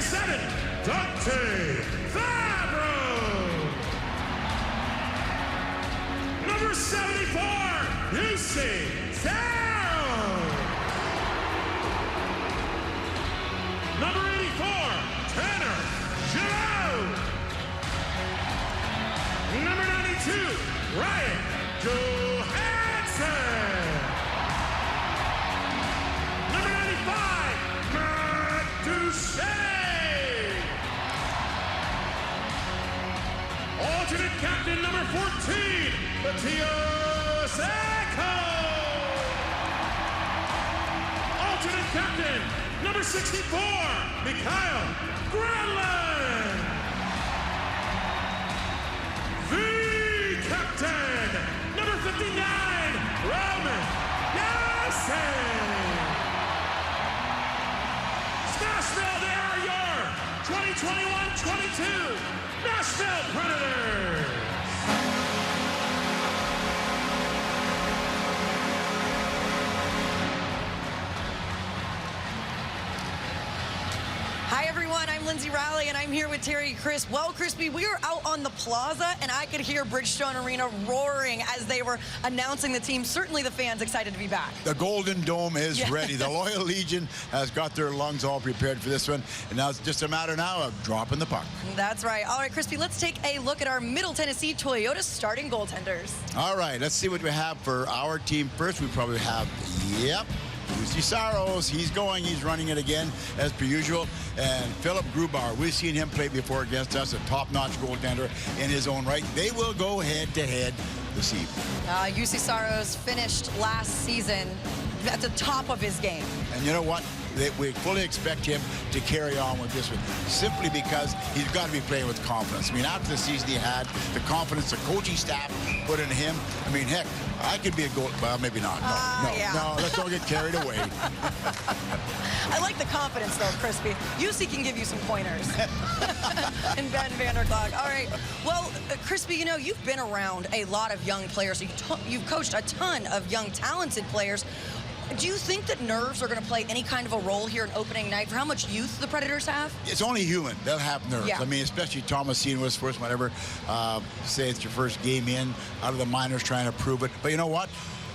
37, Dante Fabro. Number 74, UC Sarro. Number 84, Tanner Giroux. Number 92, Ryan Johansson. Number 95, Matt Duchesne. Alternate captain number 14, Matteo Sacco. Alternate captain number 64, Mikhail Granlund. The captain, number 59, Roman Yasin. Nashville, they are your 2021-22 Nashville Predators. Hi everyone, I'm Lindsay Riley and I'm here with Terry Crisp. Well, Crispy, we were out on the plaza and I could hear Bridgestone Arena roaring as they were announcing the team. Certainly the fans excited to be back. The Golden Dome is ready. The Loyal Legion has got their lungs all prepared for this one. And now it's just a matter now of dropping the puck. That's right. All right, Crispy, let's take a look at our Middle Tennessee Toyota starting goaltenders. All right, let's see what we have for our team. First, we probably have, Lucy Saros. He's going, he's running it again as per usual. And Philip Grubauer, we've seen him play before against us, a top-notch goaltender in his own right. They will go head-to-head this evening. UC Saros finished last season at the top of his game. And you know what? We fully expect him to carry on with this one, simply because he's got to be playing with confidence. I mean, after the season he had, the confidence the coaching staff put into him, I mean, heck, I could be a goal. Well, maybe not. No, let's don't get carried away. I like the confidence, though, Crispy. UC can give you some pointers. And Ben Vanderklok. All right. Well, Crispy, you know, you've been around a lot of young players. You've coached a ton of young, talented players. Do you think that nerves are going to play any kind of a role here in opening night for how much youth the Predators have? It's only human. They'll have nerves. Yeah. I mean, especially Thomasine was first, whatever. Say it's your first game in, out of the minors trying to prove it. But you know what?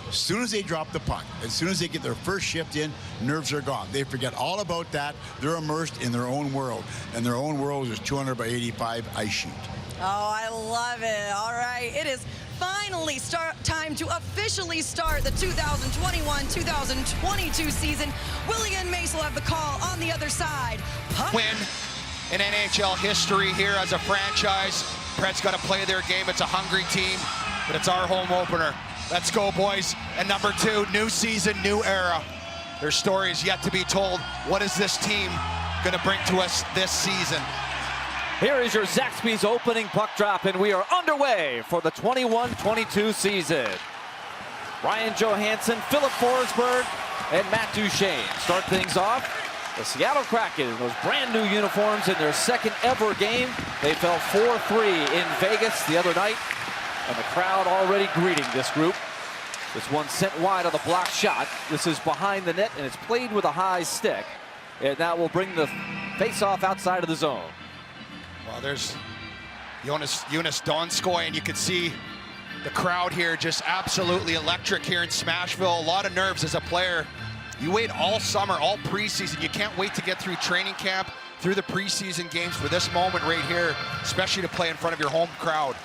As soon as they drop the puck, as soon as they get their first shift in, nerves are gone. They forget all about that. They're immersed in their own world. And their own world is 200 by 85 ice sheet. Oh, I love it. All right. It is finally time to officially start the 2021-2022 season. Willie and Mace will have the call on the other side. Win in NHL history here as a franchise. Preds got to play their game. It's a hungry team, but it's our home opener. Let's go, boys. And number 2, new season, new era. Their story is yet to be told. What is this team going to bring to us this season? Here is your Zaxby's opening puck drop, and we are underway for the 21-22 season. Ryan Johansson, Philip Forsberg, and Matt Duchesne start things off. The Seattle Kraken, those brand new uniforms in their second ever game. They fell 4-3 in Vegas the other night, and the crowd already greeting this group. This one sent wide on the blocked shot. This is behind the net, and it's played with a high stick. And that will bring the face-off outside of the zone. Well, there's Jonas Donskoy, and you can see the crowd here just absolutely electric here in Smashville. A lot of nerves as a player. You wait all summer, all preseason. You can't wait to get through training camp, through the preseason games for this moment right here, especially to play in front of your home crowd.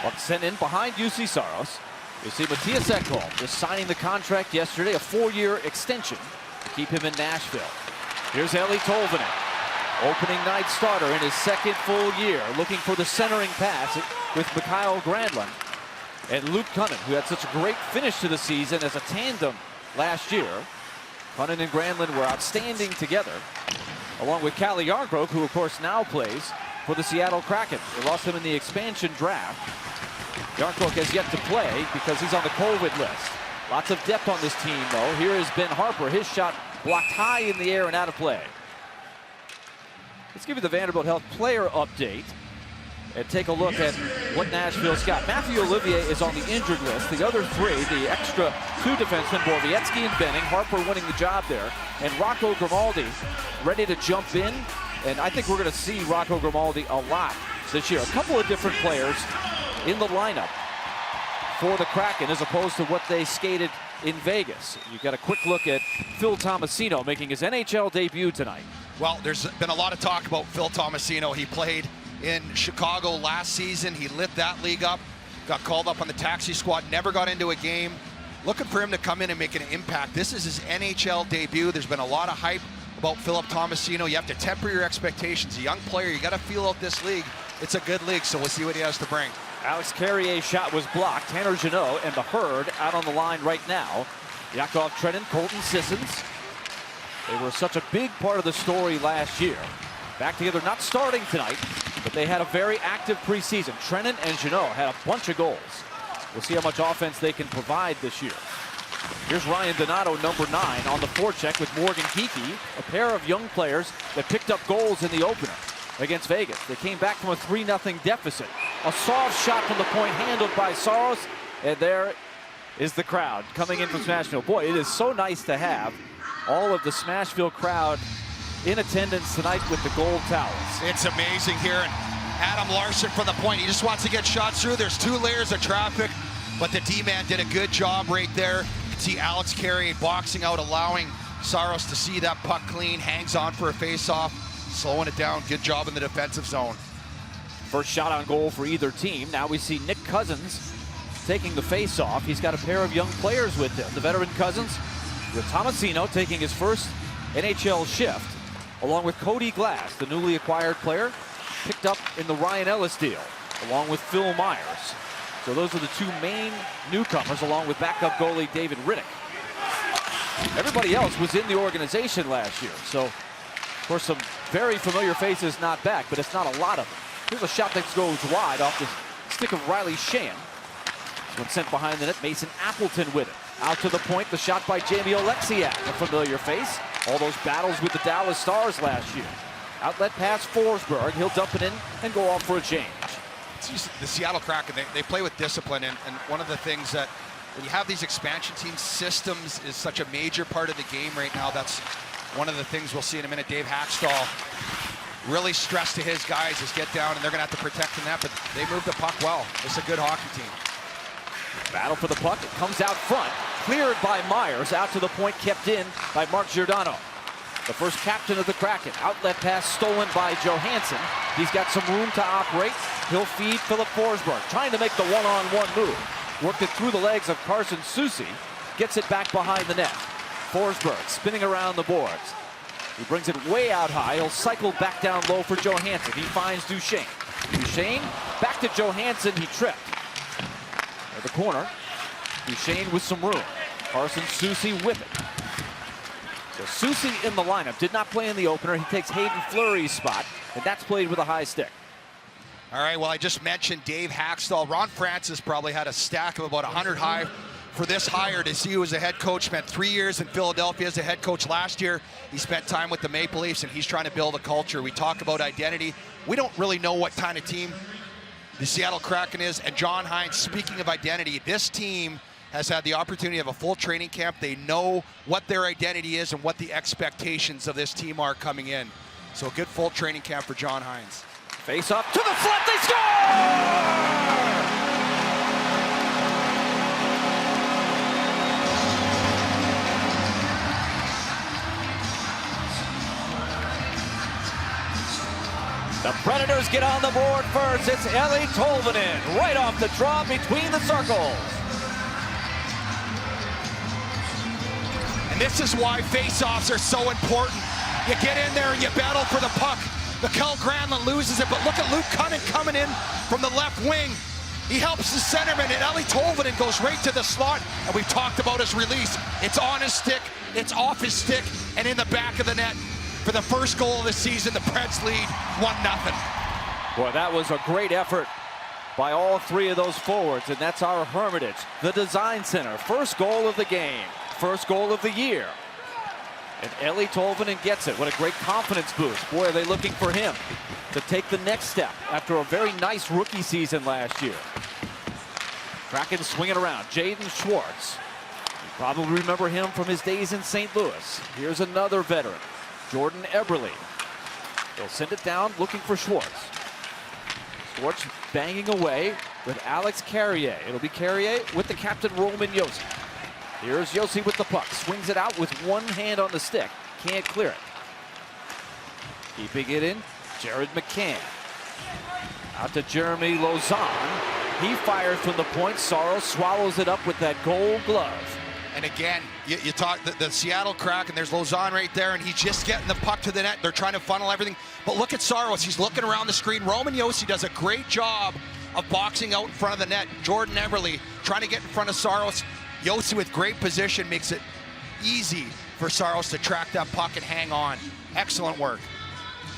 Puck sent in behind UC Saros. You see Matthias Ekholm just signing the contract yesterday, a 4-year extension to keep him in Nashville. Here's Eli Tolvanen. Opening night starter in his second full year, looking for the centering pass with Mikhail Granlund. And Luke Kunin, who had such a great finish to the season as a tandem last year. Kunin and Granlund were outstanding together, along with Calle Jarnkrok, who of course now plays for the Seattle Kraken. They lost him in the expansion draft. Jarnkrok has yet to play because he's on the COVID list. Lots of depth on this team, though. Here is Ben Harper. His shot blocked high in the air and out of play. Let's give you the Vanderbilt Health player update. and take a look at what Nashville's got. Matthew Olivier is on the injured list. The other three, the extra two defensemen, Borowiecki and Benning, Harper winning the job there, and Rocco Grimaldi ready to jump in. And I think we're going to see Rocco Grimaldi a lot this year. A couple of different players in the lineup for the Kraken as opposed to what they skated in Vegas. You got a quick look at Phil Tomasino making his NHL debut tonight. Well, there's been a lot of talk about Phil Tomasino. He played in Chicago last season. He lit that league up, got called up on the taxi squad, never got into a game. Looking for him to come in and make an impact. This is his NHL debut. There's been a lot of hype about Philip Tomasino. You have to temper your expectations. A young player, you got to feel out this league. It's a good league, so we'll see what he has to bring. Alex Carrier's shot was blocked. Tanner Jeannot and the Herd out on the line right now. Yakov Trenin, Colton Sissons. They were such a big part of the story last year. Back together, not starting tonight, but they had a very active preseason. Trenin and Jeannot had a bunch of goals. We'll see how much offense they can provide this year. Here's Ryan Donato, number 9, on the forecheck with Morgan Geekie, a pair of young players that picked up goals in the opener against Vegas. They came back from a 3-0 deficit. A soft shot from the point handled by Saros, and there is the crowd coming in from Smashville. Boy, it is so nice to have all of the Smashville crowd in attendance tonight with the gold towels. It's amazing here, and Adam Larson from the point. He just wants to get shots through. There's 2 layers of traffic, but the D-man did a good job right there. You can see Alex Carrier boxing out, allowing Saros to see that puck clean, hangs on for a face-off, slowing it down. Good job in the defensive zone. First shot on goal for either team. Now we see Nick Cousins taking the face-off. He's got a pair of young players with him. The veteran Cousins with Tomasino taking his first NHL shift, along with Cody Glass, the newly acquired player, picked up in the Ryan Ellis deal, along with Phil Myers. So those are the 2 main newcomers, along with backup goalie David Riddick. Everybody else was in the organization last year, so of course some very familiar faces not back, but it's not a lot of them. Here's a shot that goes wide off the stick of Riley Sheehan. When sent behind the net, Mason Appleton with it. Out to the point, the shot by Jamie Oleksiak, a familiar face. All those battles with the Dallas Stars last year. Outlet pass Forsberg, he'll dump it in and go off for a change. The Seattle Kraken, they play with discipline, and one of the things that when you have these expansion teams, systems is such a major part of the game right now. That's one of the things we'll see in a minute. Dave Hackstall really stressed to his guys is get down, and they're going to have to protect from that, but they move the puck well. It's a good hockey team. Battle for the puck, it comes out front, cleared by Myers, out to the point, kept in by Mark Giordano. The first captain of the Kraken. Outlet pass stolen by Johansson. He's got some room to operate. He'll feed Philip Forsberg, trying to make the one-on-one move. Worked it through the legs of Carson Soucy. Gets it back behind the net. Forsberg spinning around the boards. He brings it way out high. He'll cycle back down low for Johansson. He finds Duchesne. Duchesne back to Johansson. He tripped. At the corner, Duchesne with some room. Carson Soucy with it. So Soucy in the lineup, did not play in the opener. He takes Hayden Fleury's spot, and that's played with a high stick. All right, well, I just mentioned Dave Hackstall. Ron Francis probably had a stack of about 100 high for this hire to see who was a head coach. Spent 3 years in Philadelphia as a head coach last year. He spent time with the Maple Leafs, and he's trying to build a culture. We talk about identity. We don't really know what kind of team the Seattle Kraken is. And John Hines, speaking of identity, this team has had the opportunity of a full training camp. They know what their identity is and what the expectations of this team are coming in. So a good full training camp for John Hines. Face up to the front, they score! The Predators get on the board first. It's Eeli Tolvanen right off the draw between the circles. And this is why face-offs are so important. You get in there and you battle for the puck. Mikael Granlund loses it, but look at Luke Cunningham coming in from the left wing. He helps the centerman, and Eeli Tolvanen goes right to the slot, and we've talked about his release. It's on his stick, it's off his stick, and in the back of the net. For the first goal of the season, the Preds lead 1-0. Boy, that was a great effort by all 3 of those forwards, and that's our Hermitage, the design center. First goal of the game, first goal of the year. And Eli Tolvanen gets it. What a great confidence boost. Boy, are they looking for him to take the next step after a very nice rookie season last year. Kraken swinging around. Jaden Schwartz. You probably remember him from his days in St. Louis. Here's another veteran, Jordan Eberle. They'll send it down looking for Schwartz. Schwartz banging away with Alex Carrier. It'll be Carrier with the captain, Roman Josi. Here's Josi with the puck. Swings it out with one hand on the stick. Can't clear it. Keeping it in, Jared McCann. Out to Jeremy Lauzon. He fires from the point. Saros swallows it up with that gold glove. And again, you talk the Seattle Kraken, there's Lauzon right there, and he's just getting the puck to the net. They're trying to funnel everything. But look at Saros. He's looking around the screen. Roman Josi does a great job of boxing out in front of the net. Jordan Eberle trying to get in front of Saros. Josi with great position makes it easy for Saros to track that puck and hang on. Excellent work.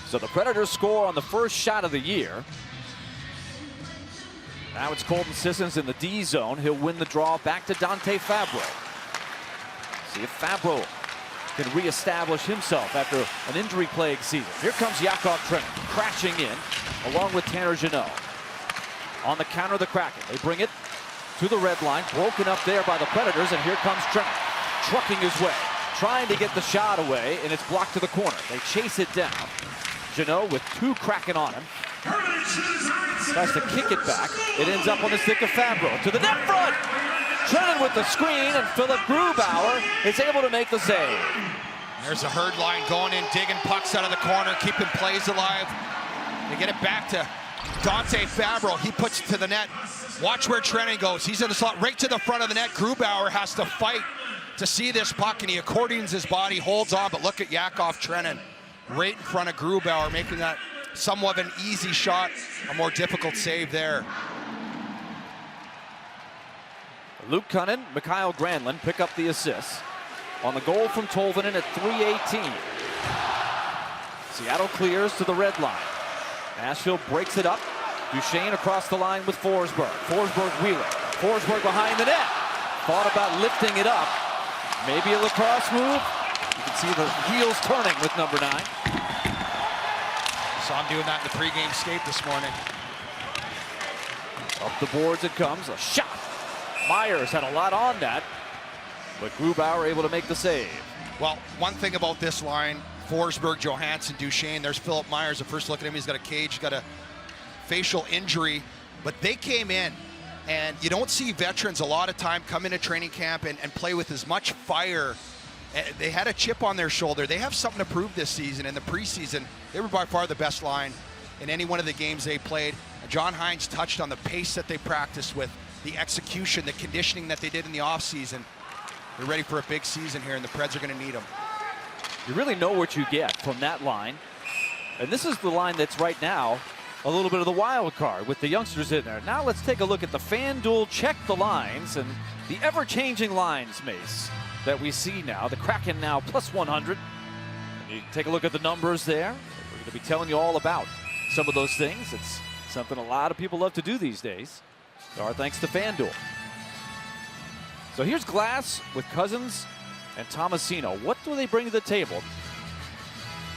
So the Predators score on the first shot of the year. Now it's Colton Sissons in the D zone. He'll win the draw back to Dante Fabro. See if Fabro can reestablish himself after an injury-plagued season. Here comes Yakov Trenin crashing in along with Tanner Jeannot. On the counter, the Kraken. They bring it to the red line, broken up there by the Predators, and here comes Trenin, trucking his way, trying to get the shot away, and it's blocked to the corner. They chase it down. Jeannot with two Kraken on him. Tries to kick it back. It ends up on the stick of Fabro to the net front. Trenin with the screen, and Philip Grubauer is able to make the save. There's a herd line going in, digging pucks out of the corner, keeping plays alive. They get it back to Dante Fabro. He puts it to the net. Watch where Trenin goes. He's in the slot right to the front of the net. Grubauer has to fight to see this puck, and he accordions his body, holds on, but look at Yakov Trenin right in front of Grubauer, making that somewhat of an easy shot, a more difficult save there. Luke Cunnin, Mikhail Granlund pick up the assist on the goal from Tolvanen at 3:18. Seattle clears to the red line. Nashville breaks it up. Duchesne across the line with Forsberg. Forsberg wheeling. Forsberg behind the net. Thought about lifting it up. Maybe a lacrosse move. You can see the wheels turning with number 9. Saw him doing that in the pregame skate this morning. Up the boards it comes. A shot. Myers had a lot on that, but Grubauer able to make the save. Well, one thing about this line, Forsberg, Johansson, Duchesne, there's Philip Myers. The first look at him, he's got a cage, he's got a facial injury, but they came in, and you don't see veterans a lot of time come into training camp and play with as much fire. They had a chip on their shoulder. They have something to prove this season. In the preseason, they were by far the best line in any one of the games they played. John Hines touched on the pace that they practiced with, the execution, the conditioning that they did in the offseason. They're ready for a big season here, and the Preds are going to need them. You really know what you get from that line. And this is the line that's right now a little bit of the wild card with the youngsters in there. Now let's take a look at the FanDuel Check the Lines and the ever-changing lines, Mace, that we see now. The Kraken now plus 100. And you take a look at the numbers there. We're going to be telling you all about some of those things. It's something a lot of people love to do these days. Our thanks to FanDuel. So here's Glass with Cousins and Tomasino. What do they bring to the table?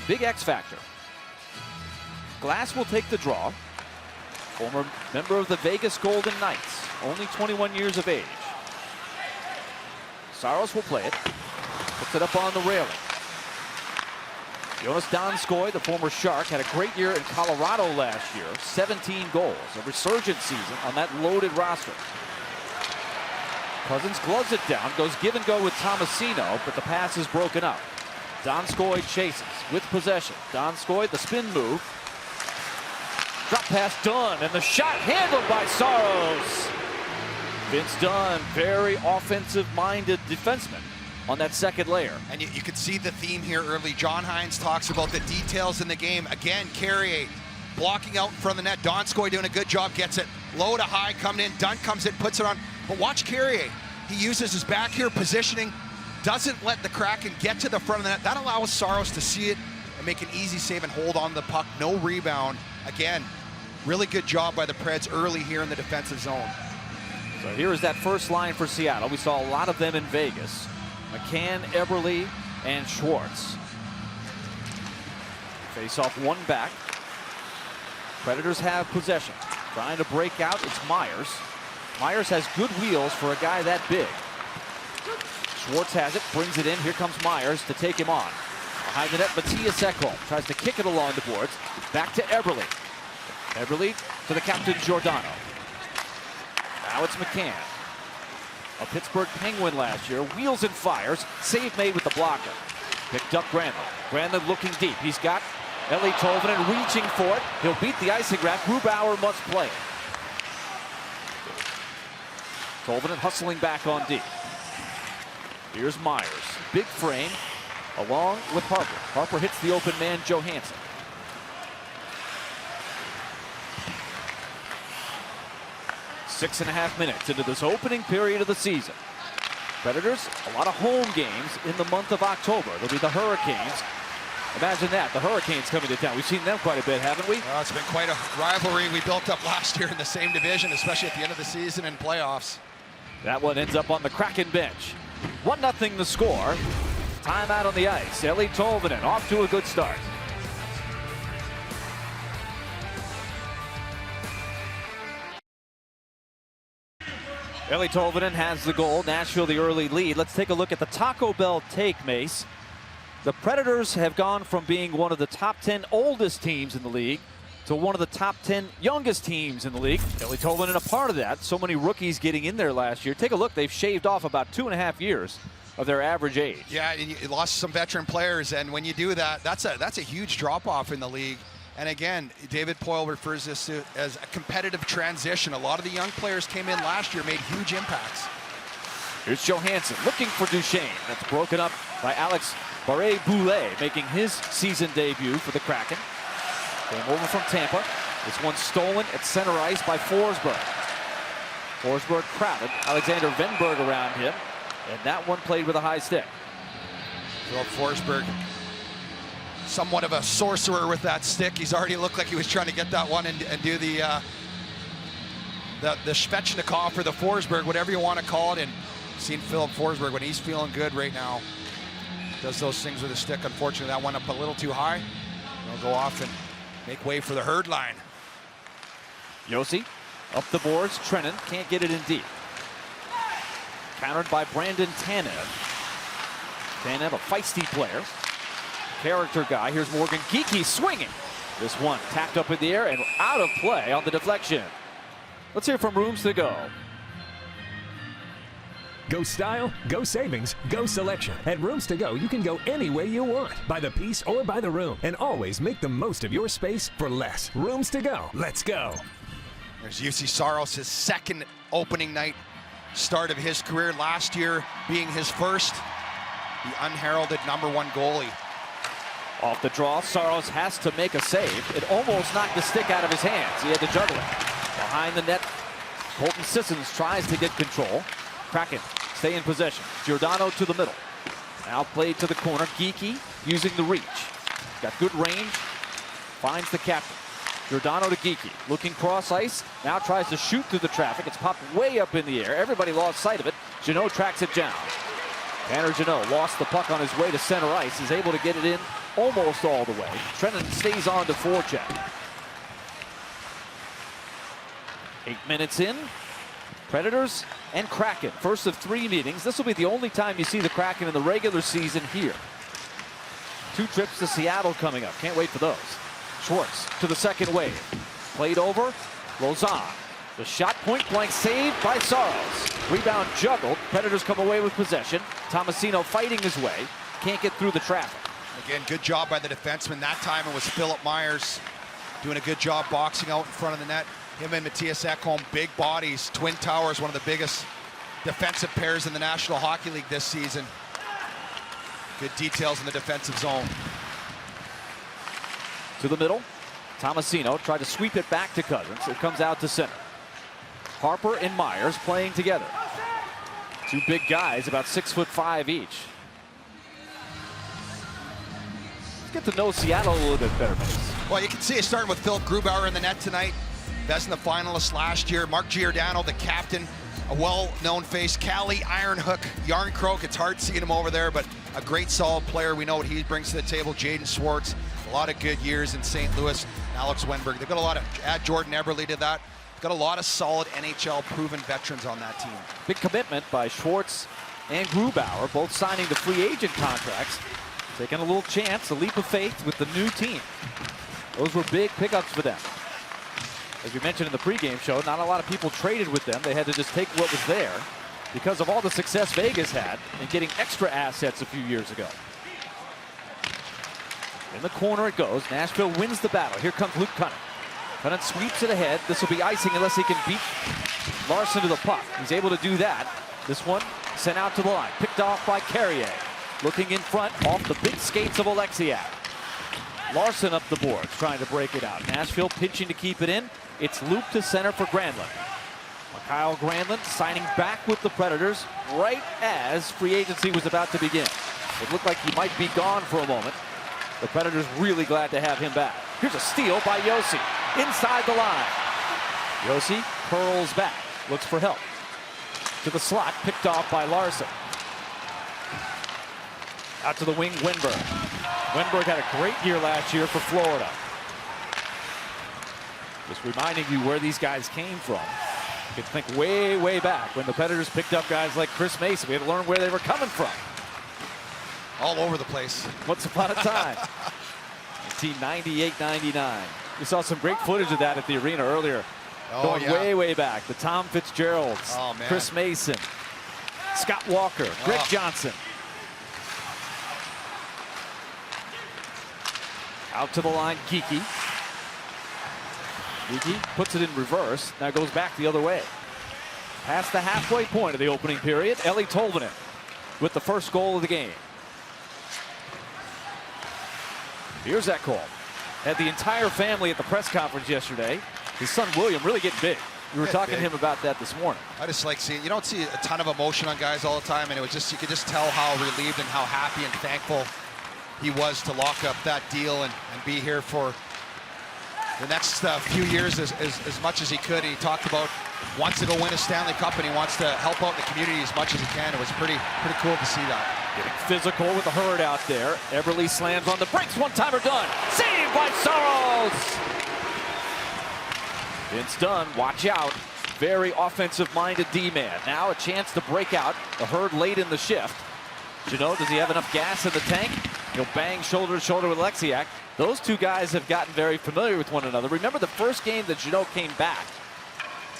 Big X factor. Glass will take the draw. Former member of the Vegas Golden Knights, only 21 years of age. Saros will play it. Puts it up on the railing. Jonas Donskoy, the former Shark, had a great year in Colorado last year. 17 goals, a resurgent season on that loaded roster. Cousins gloves it down, goes give and go with Tomasino, but the pass is broken up. Donskoy chases with possession. Donskoy, the spin move. Drop pass Dunn, and the shot handled by Saros. Vince Dunn, very offensive-minded defenseman on that second layer. And you can see the theme here early. John Hines talks about the details in the game. Again, Carrier blocking out in front of the net. Donskoy doing a good job, gets it low to high, coming in. Dunn comes in, puts it on. But watch Carrier. He uses his back here positioning, doesn't let the Kraken get to the front of the net. That allows Saros to see it and make an easy save and hold on to the puck. No rebound. Again, really good job by the Preds early here in the defensive zone. So here is that first line for Seattle. We saw a lot of them in Vegas. McCann, Eberle, and Schwartz. Face off one back. Predators have possession. Trying to break out, it's Myers. Myers has good wheels for a guy that big. Schwartz has it, brings it in. Here comes Myers to take him on. Behind the net, Matthias Ekholm tries to kick it along the boards. Back to Eberle. Eberle to the captain, Giordano. Now it's McCann. A Pittsburgh Penguin last year. Wheels and fires. Save made with the blocker. Picked up Granlund. Granlund looking deep. He's got Eeli Tolvanen reaching for it. He'll beat the icing rack. Grubauer must play it. Tolvanen hustling back on deep. Here's Myers. Big frame along with Harper. Harper hits the open man, Johansson. Six and a half minutes into this opening period of the season. Predators, a lot of home games in the month of October. They'll be the Hurricanes. Imagine that, the Hurricanes coming to town. We've seen them quite a bit, haven't we? Well, it's been quite a rivalry we built up last year in the same division, especially at the end of the season and playoffs. That one ends up on the Kraken bench. 1-0 the score. Timeout on the ice. Eeli Tolvanen off to a good start. Eeli Tolvanen has the goal. Nashville the early lead. Let's take a look at the Taco Bell take, Mace. The Predators have gone from being one of the top 10 oldest teams in the league to one of the top 10 youngest teams in the league. Eeli Tolvanen a part of that. So many rookies getting in there last year. Take a look. They've shaved off about 2.5 years of their average age. Yeah, you lost some veteran players, and when you do that, that's a huge drop-off in the league. And again, David Poyle refers this to as a competitive transition. A lot of the young players came in last year, made huge impacts. Here's Johansson looking for Duchesne. That's broken up by Alex Barré-Boulet, making his season debut for the Kraken. Came over from Tampa. This one stolen at center ice by Forsberg. Forsberg crowded. Alexander Venberg around him. And that one played with a high stick. Philip Forsberg, somewhat of a sorcerer with that stick. He's already looked like he was trying to get that one and do the Svechnikov or the Forsberg, whatever you want to call it. And seen Philip Forsberg when he's feeling good right now. Does those things with a stick. Unfortunately, that went up a little too high. He'll go off and make way for the herd line. Josi up the boards. Trennan can't get it in deep. Countered by Brandon Tanev. Tanev, a feisty player. Character guy. Here's Morgan Geekie swinging. This one tapped up in the air and out of play on the deflection. Let's hear from Rooms to Go. Go style, go savings, go selection. At Rooms to Go, you can go any way you want, by the piece or by the room, and always make the most of your space for less. Rooms to Go. Let's go. There's Juuse Saros, his second opening night start of his career, last year being his first. The unheralded #1 goalie. Off the draw, Saros has to make a save. It almost knocked the stick out of his hands. He had to juggle it. Behind the net, Colton Sissons tries to get control. Kraken stay in possession. Giordano to the middle. Now played to the corner. Geekie using the reach. Got good range. Finds the captain. Giordano to Geekie. Looking cross ice. Now tries to shoot through the traffic. It's popped way up in the air. Everybody lost sight of it. Jeannot tracks it down. Tanner Jeannot lost the puck on his way to center ice. He's able to get it in almost all the way. Trennan stays on to forecheck. 8 minutes in. Predators and Kraken. First of 3 meetings. This will be the only time you see the Kraken in the regular season here. 2 trips to Seattle coming up. Can't wait for those. Schwartz to the second wave. Played over. Lausanne. The shot point blank saved by Saros. Rebound juggled. Predators come away with possession. Tomasino fighting his way. Can't get through the traffic. Again, good job by the defenseman. That time it was Philip Myers doing a good job boxing out in front of the net. Him and Matthias Ekholm, big bodies. Twin Towers, one of the biggest defensive pairs in the National Hockey League this season. Good details in the defensive zone. To the middle. Tomasino tried to sweep it back to Cousins. It comes out to center. Harper and Myers playing together. 2 big guys, about 6'5" each. Let's get to know Seattle a little bit better, Mace. Well, you can see it starting with Philip Grubauer in the net tonight. Vezina finalist last year. Mark Giordano, the captain, a well-known face. Cali, Ironhook, Yarncroke. It's hard seeing him over there, but a great solid player. We know what he brings to the table. Jaden Schwartz, a lot of good years in St. Louis. And Alex Wenberg. They've got a lot of, add Jordan Eberle to that. Got a lot of solid NHL proven veterans on that team. Big commitment by Schwartz and Grubauer, both signing the free agent contracts. Taking a little chance, a leap of faith with the new team. Those were big pickups for them. As we mentioned in the pregame show, not a lot of people traded with them. They had to just take what was there because of all the success Vegas had in getting extra assets a few years ago. In the corner it goes. Nashville wins the battle. Here comes Luke Cunningham. Cunningham sweeps it ahead. This will be icing unless he can beat Larson to the puck. He's able to do that. This one sent out to the line. Picked off by Carrier. Looking in front off the big skates of Alexiak. Larson up the boards trying to break it out. Nashville pitching to keep it in. It's looped to center for Granlund. Kyle Granlund signing back with the Predators right as free agency was about to begin. It looked like he might be gone for a moment. The Predators really glad to have him back. Here's a steal by Josi inside the line. Josi curls back, looks for help. To the slot, picked off by Larson. Out to the wing, Wenberg. Wenberg had a great year last year for Florida. Just reminding you where these guys came from. You can think way, way back when the Predators picked up guys like Chris Mason. We had to learn where they were coming from. All over the place. Once upon a time. 1998-99. We saw some great footage of that at the arena earlier. Going way, way back. The Tom Fitzgeralds, Chris Mason, Scott Walker, Greg Johnson. Out to the line, Geekie. Geekie puts it in reverse. Now goes back the other way. Past the halfway point of the opening period. Eeli Tolvanen with the first goal of the game. Here's Ekholm. Had the entire family at the press conference yesterday. His son William really getting big. We were talking to him about that this morning. I just like seeing, you don't see a ton of emotion on guys all the time, and it was just, you could just tell how relieved and how happy and thankful he was to lock up that deal and be here for the next few years as much as he could. He talked about wants to go win a Stanley Cup and he wants to help out the community as much as he can. It was pretty cool to see that. Getting physical with the herd out there. Eberle slams on the brakes. One-timer done. Saved by Saros. Vince Dunn, watch out. Very offensive-minded D-man. Now a chance to break out. The herd late in the shift. Jeannot, does he have enough gas in the tank? He'll bang shoulder to shoulder with Alexiak. Those two guys have gotten very familiar with one another. Remember the first game that Jeannot came back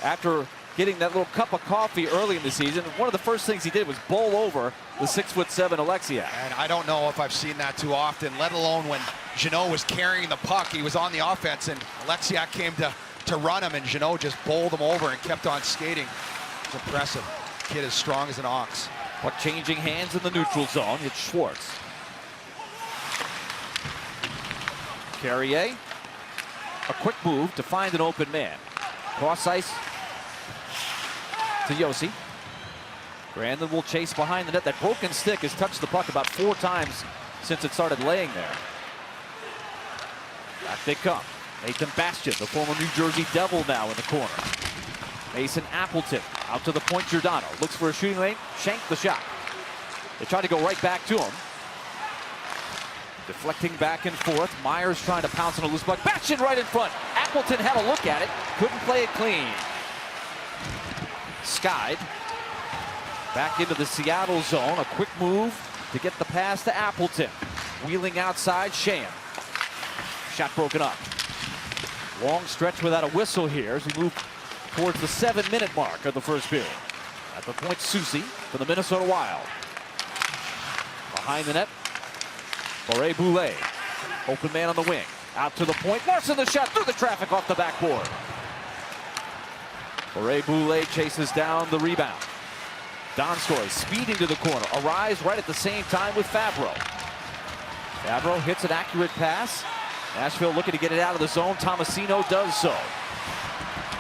after getting that little cup of coffee early in the season. One of the first things he did was bowl over the 6'7" Alexiak. And I don't know if I've seen that too often, let alone when Jeannot was carrying the puck. He was on the offense and Alexiak came to run him, and Jeannot just bowled him over and kept on skating. It's impressive. Kid as strong as an ox. Puck changing hands in the neutral zone. It's Schwartz. Carrier. A quick move to find an open man. Cross ice to Josi. Brandon will chase behind the net. That broken stick has touched the puck about 4 times since it started laying there. Back they come. Nathan Bastian, the former New Jersey Devil, now in the corner. Mason Appleton out to the point. Giordano looks for a shooting lane. Shanked the shot. They try to go right back to him. Deflecting back and forth. Myers trying to pounce on a loose puck. Bastian right in front. Appleton had a look at it. Couldn't play it clean. Skied. Back into the Seattle zone. A quick move to get the pass to Appleton. Wheeling outside, Sheahan. Shot broken up. Long stretch without a whistle here as we move towards the 7-minute mark of the first period. At the point, Soucy for the Minnesota Wild. Behind the net, Boulet. Open man on the wing. Out to the point. Larson the shot through the traffic off the backboard. Boulet chases down the rebound. Donskoy speeding to the corner. Arrives right at the same time with Fabro. Fabro hits an accurate pass. Nashville looking to get it out of the zone. Tomasino does so.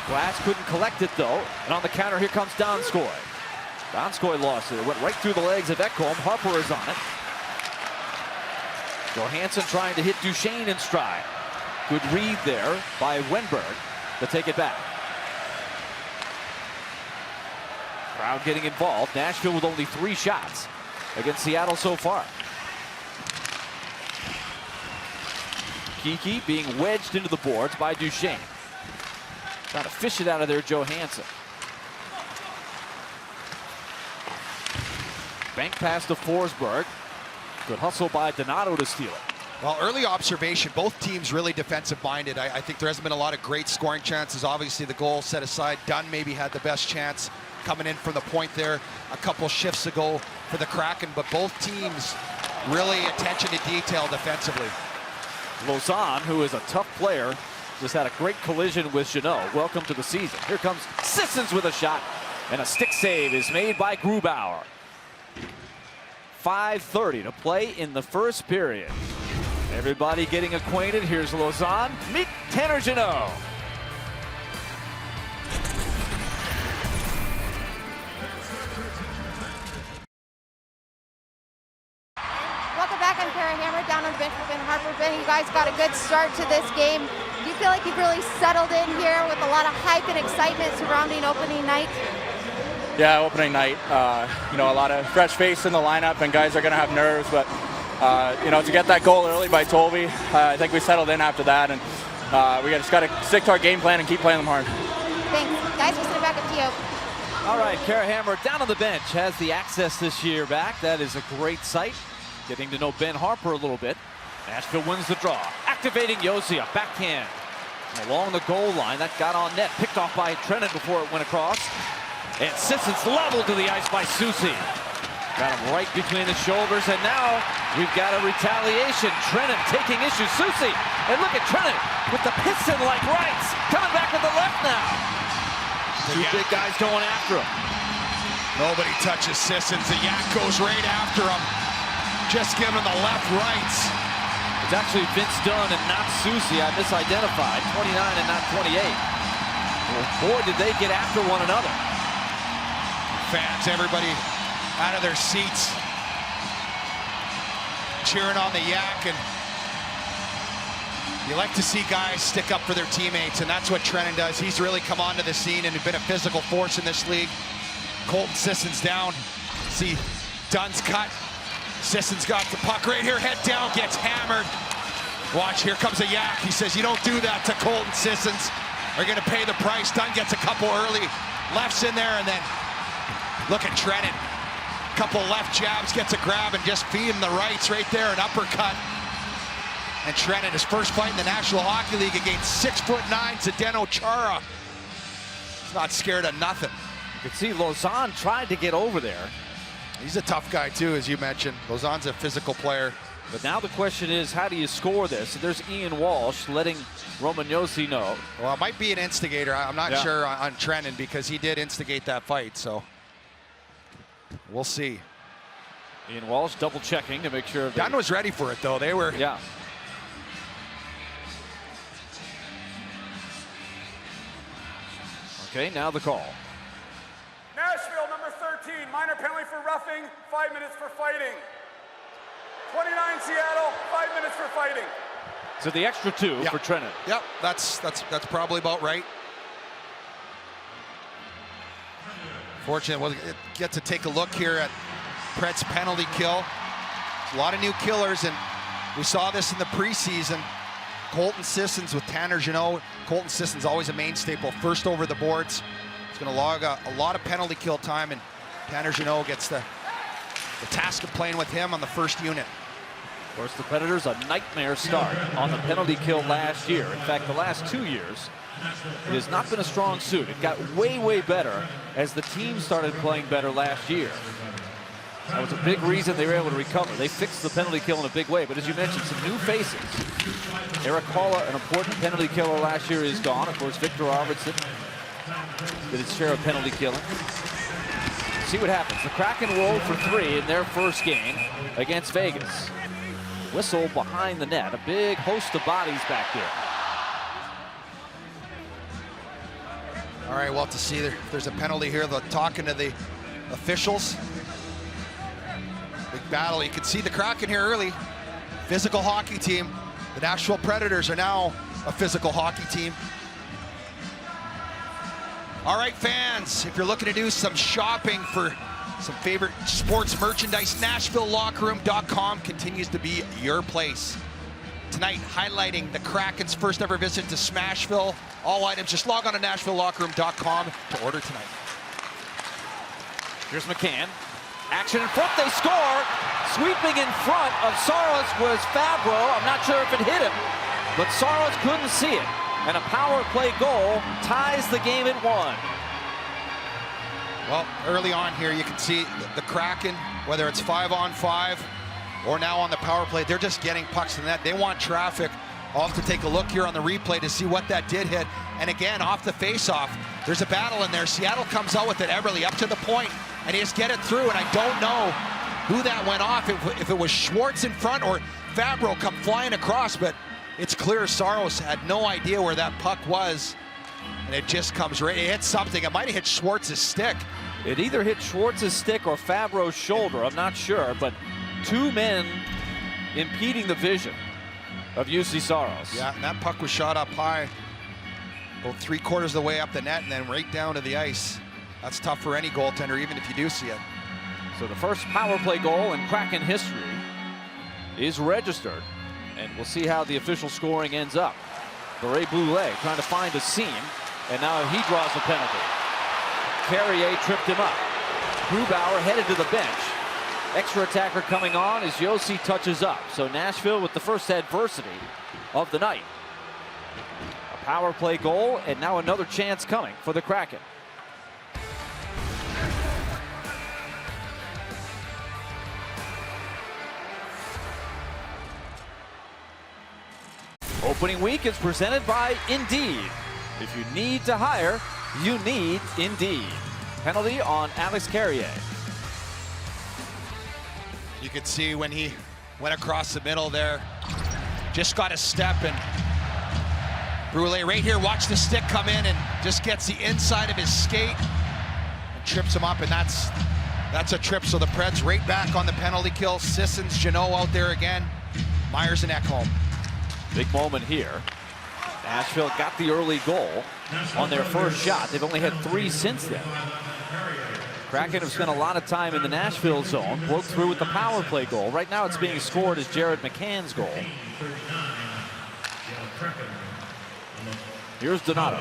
Glass couldn't collect it though. And on the counter, here comes Donskoy. Donskoy lost it. It went right through the legs of Ekholm. Harper is on it. Johansson trying to hit Duchesne in stride. Good read there by Wenberg to take it back. Crowd getting involved. Nashville with only 3 shots against Seattle so far. Geekie being wedged into the boards by Duchesne. Trying to fish it out of there, Johansson. Bank pass to Forsberg. Good hustle by Donato to steal it. Well, early observation, both teams really defensive-minded. I think there hasn't been a lot of great scoring chances. Obviously, the goal set aside. Dunn maybe had the best chance coming in from the point there a couple shifts ago for the Kraken, but both teams really attention to detail defensively. Lausanne, who is a tough player, just had a great collision with Jeannot. Welcome to the season. Here comes Sissons with a shot, and a stick save is made by Grubauer. 5:30 to play in the first period. Everybody getting acquainted. Here's Lausanne. Meet Tanner Jeannot. Welcome back. I'm Kara Hammer down on the bench with Ben Harper. Ben, you guys got a good start to this game. Do you feel like you've really settled in here with a lot of hype and excitement surrounding opening night? Yeah, opening night. You know, a lot of fresh face in the lineup, and guys are going to have nerves. But you know, to get that goal early by Tolby, I think we settled in after that, and we just got to stick to our game plan and keep playing them hard. Thanks, guys. We'll send it back up to you. All right, Kara Hammer down on the bench has the access this year back. That is a great sight. Getting to know Ben Harper a little bit. Nashville wins the draw. Activating Josia, backhand. Along the goal line, that got on net. Picked off by Trennan before it went across. And Sissons leveled to the ice by Soucy. Got him right between the shoulders, and now we've got a retaliation. Trennan taking issue. Soucy, and look at Trennan with the piston-like rights. Coming back to the left now. Two big guys going after him. Nobody touches Sissons. The Yak goes right after him. Just giving him the left rights. It's actually Vince Dunn and not Soucy. I misidentified. 29 and not 28. Well, boy, did they get after one another. Fans, everybody out of their seats, cheering on the Yak, and you like to see guys stick up for their teammates, and that's what Trennan does. He's really come onto the scene and been a physical force in this league. Colton Sissons down. See Dunn's cut. Sissons got the puck right here, head down, gets hammered. Watch, here comes a Yak. He says, you don't do that to Colton Sissons. They're going to pay the price. Dunn gets a couple early lefts in there, and then look at Trennan. Couple left jabs, gets a grab, and just feed him the rights right there, an uppercut. And Trennan, his first fight in the National Hockey League against 6'9" Zdeno Chara. He's not scared of nothing. You can see Lausanne tried to get over there. He's a tough guy too, as you mentioned. Lausanne's a physical player. But now the question is, how do you score this? There's Ian Walsh letting Roman Josi know. Well, it might be an instigator. I'm not sure on Trennan, because he did instigate that fight, so we'll see. Ian Walsh double checking to make sure. Dunn was ready for it, though. They were. Yeah. Okay, now the call. Nashville, number 13, minor penalty for roughing, 5 minutes for fighting. 29 Seattle, 5 minutes for fighting. So the extra 2 for Trennan. Yep, that's probably about right. Fortunate, we'll get to take a look here at Pret's penalty kill. A lot of new killers, and we saw this in the preseason. Colton Sissons with Tanner Jeannot. Colton Sissons always a main staple, first over the boards. He's going to log a lot of penalty kill time, and Tanner Jeannot gets the task of playing with him on the first unit. Of course, the Predators, a nightmare start on the penalty kill last year. In fact, the last 2 years, it has not been a strong suit. It got way, way better as the team started playing better last year. That was a big reason they were able to recover. They fixed the penalty kill in a big way, but as you mentioned, some new faces. Eric Paula, an important penalty killer last year, is gone. Of course, Victor Arvidsson did his share of penalty killing. See what happens. The Kraken rolled for 3 in their first game against Vegas. Whistle behind the net. A big host of bodies back there. All right, well, to see there's a penalty here. They're talking to the officials. Big battle. You can see the Kraken here early. Physical hockey team. The Nashville Predators are now a physical hockey team. All right, fans, if you're looking to do some shopping for some favorite sports merchandise, NashvilleLockerRoom.com continues to be your place. tonight, highlighting the Kraken's first ever visit to Smashville. All items, just log on to NashvilleLockerRoom.com to order tonight. Here's McCann. Action in front, they score. Sweeping in front of Saros was Fabro. I'm not sure if it hit him, but Saros couldn't see it. And a power play goal ties the game at 1. Well, early on here, you can see the Kraken, whether it's 5-on-5 or now on the power play, they're just getting pucks in the net. They want traffic. I'll have to take a look here on the replay to see what that did hit. And again, off the face-off, there's a battle in there. Seattle comes out with it, Everly up to the point, and he just get it through. And I don't know who that went off, if it was Schwartz in front or Fabro come flying across, but it's clear Saros had no idea where that puck was. And it just comes right, it hit something. It might have hit Schwartz's stick. It either hit Schwartz's stick or Fabro's shoulder, I'm not sure, but 2 men impeding the vision of UC Saros. Yeah, and that puck was shot up high, about 3/4 of the way up the net and then right down to the ice. That's tough for any goaltender, even if you do see it. So the first power play goal in Kraken history is registered, and we'll see how the official scoring ends up. Barré-Boulet trying to find a seam, and now he draws a penalty. Carrier tripped him up. Grubauer headed to the bench. Extra attacker coming on as Josi touches up. So Nashville with the first adversity of the night. A power play goal, and now another chance coming for the Kraken. Opening week is presented by Indeed. If you need to hire, you need Indeed. Penalty on Alex Carrier. You could see when he went across the middle there, just got a step, and Brule right here, watch the stick come in and just gets the inside of his skate and trips him up, and that's a trip. So the Preds right back on the penalty kill. Sissons, Jeannot out there again. Myers and Ekholm. Big moment here. Nashville got the early goal on their first shot. They've only had 3 since then. Kraken have spent a lot of time in the Nashville zone, broke through with the power play goal. Right now it's being scored as Jared McCann's goal. Here's Donato,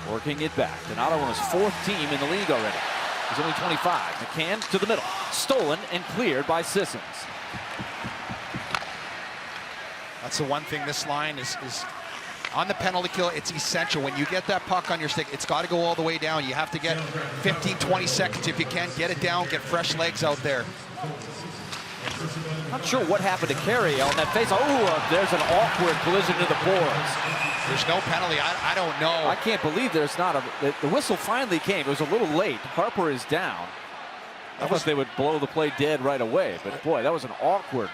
working it back. Donato on his 4th team in the league already. He's only 25. McCann to the middle, stolen and cleared by Sissons. That's the one thing this line is on the penalty kill. It's essential. When you get that puck on your stick, it's got to go all the way down. You have to get 15, 20 seconds if you can. Get it down, get fresh legs out there. Not sure what happened to Carey on that face. Oh, there's an awkward collision to the boards. There's no penalty. I don't know. I can't believe there's not a... The whistle finally came. It was a little late. Harper is down. I thought they would blow the play dead right away, but boy, that was an awkward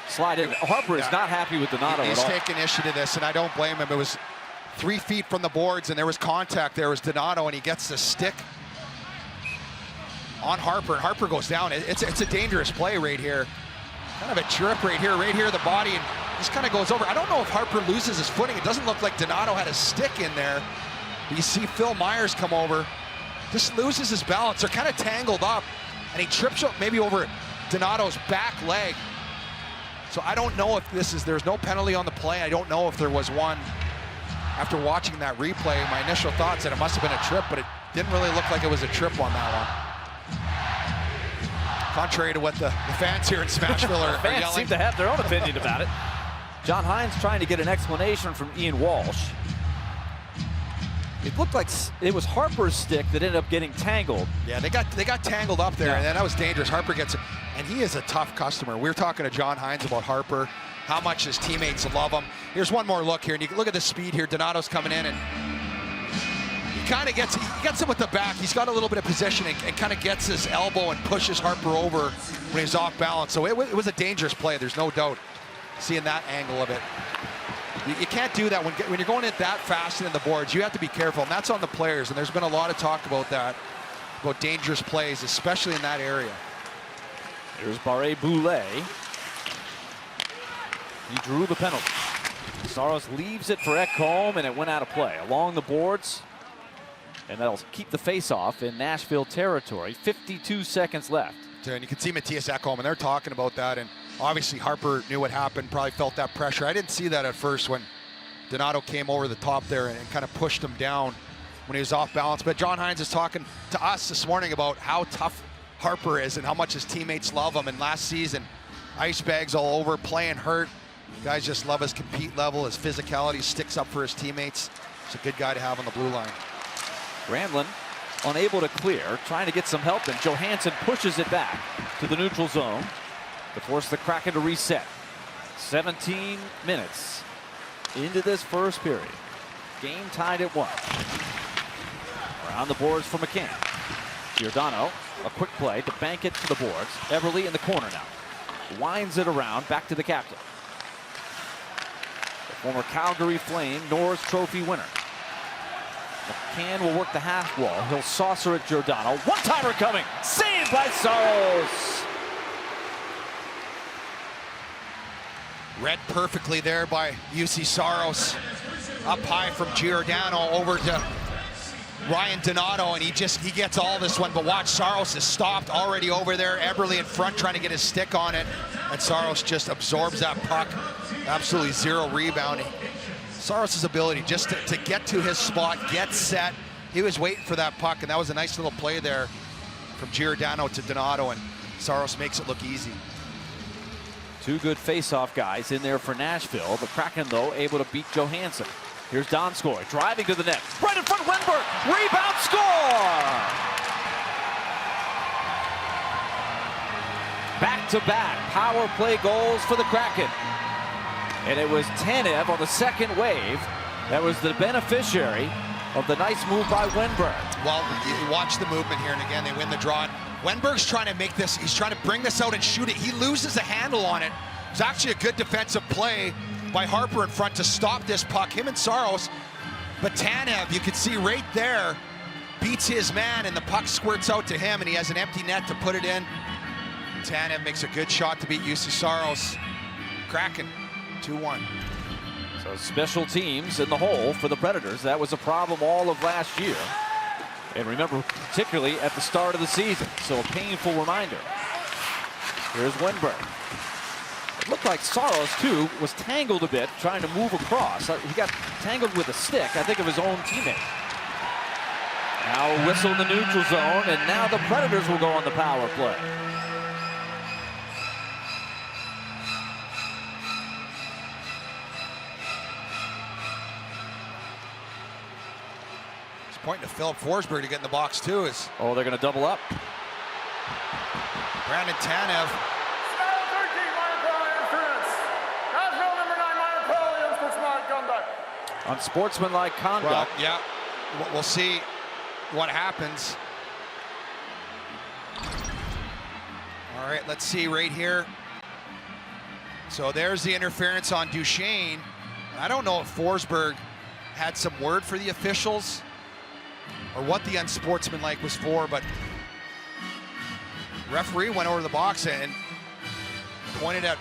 slide in. Harper is not happy with Donato at all. He's taking issue to this, and I don't blame him. It was 3 feet from the boards, and there was contact. There was Donato, and he gets the stick on Harper, and Harper goes down. It's a dangerous play right here. Kind of a trip right here, the body, and just kind of goes over. I don't know if Harper loses his footing. It doesn't look like Donato had a stick in there. But you see Phil Myers come over, just loses his balance. They're kind of tangled up, and he trips up maybe over Donato's back leg. So I don't know if there's no penalty on the play. I don't know if there was one. After watching that replay, my initial thoughts that it must have been a trip, but it didn't really look like it was a trip on that one. Contrary to what the fans here in Smashville are fans yelling. Seem to have their own opinion about it. John Hines trying to get an explanation from Ian Walsh. It looked like it was Harper's stick that ended up getting tangled. Yeah, they got tangled up there, and that was dangerous. Harper gets it, and he is a tough customer. We were talking to John Hines about Harper, how much his teammates love him. Here's one more look here, and you can look at the speed here. Donato's coming in, and he kind of gets him with the back. He's got a little bit of position and kind of gets his elbow and pushes Harper over when he's off balance. So it was a dangerous play. There's no doubt. Seeing that angle of it. You can't do that when you're going it that fast into the boards. You have to be careful, and that's on the players. And there's been a lot of talk about that, about dangerous plays, especially in that area. Here's Barré-Boulet. He drew the penalty. Saros leaves it for Ekholm, and it went out of play along the boards. And that'll keep the face-off in Nashville territory. 52 seconds left. And you can see Matthias Ekholm, and they're talking about that. And Obviously, Harper knew what happened, probably felt that pressure. I didn't see that at first when Donato came over the top there and kind of pushed him down when he was off balance. But John Hines is talking to us this morning about how tough Harper is and how much his teammates love him. And last season, ice bags all over, playing hurt. Guys just love his compete level, his physicality, sticks up for his teammates. He's a good guy to have on the blue line. Granlund unable to clear, trying to get some help, and Johansson pushes it back to the neutral zone to force the Kraken to reset. 17 minutes into this first period. Game tied at 1. Around the boards for McCann. Giordano, a quick play to bank it to the boards. Eberle in the corner now. Winds it around, back to the captain. The former Calgary Flame Norris Trophy winner. McCann will work the half wall. He'll saucer at Giordano. One-timer coming. Saved by Saros. Read perfectly there by UC Saros. Up high from Giordano over to Ryan Donato, and he gets all this one. But watch, Saros is stopped already over there. Eberle in front trying to get his stick on it, and Saros just absorbs that puck. Absolutely zero rebounding. Saros' ability just to get to his spot, get set. He was waiting for that puck, and that was a nice little play there from Giordano to Donato, and Saros makes it look easy. Two good face-off guys in there for Nashville. The Kraken, though, able to beat Johansson. Here's Donskoy driving to the net. Right in front, Wenberg. Rebound, score! Back-to-back power play goals for the Kraken. And it was Tanev on the second wave that was the beneficiary of the nice move by Wenberg. Well, you watch the movement here, and again, they win the draw. Wenberg's trying to make this, he's trying to bring this out and shoot it. He loses a handle on it. It's actually a good defensive play by Harper in front to stop this puck, him and Saros. But Tanev, you can see right there, beats his man, and the puck squirts out to him, and he has an empty net to put it in. Tanev makes a good shot to beat UC Saros. Kraken, 2-1. So special teams in the hole for the Predators. That was a problem all of last year. And remember, particularly at the start of the season. So a painful reminder. Here's Wenberg. It looked like Saros, too, was tangled a bit trying to move across. He got tangled with a stick, I think, of his own teammate. Now a whistle in the neutral zone, and now the Predators will go on the power play. Pointing to Philip Forsberg to get in the box too. Oh, they're going to double up. Brandon Tanev. Seattle 13, minor penalty interference. Nashville number 9, minor penalty unsportsmanlike conduct. Unsportsmanlike conduct. Well, yeah, we'll see what happens. All right, let's see right here. So there's the interference on Duchesne. I don't know if Forsberg had some word for the officials or what the unsportsmanlike was for, but referee went over to the box and pointed at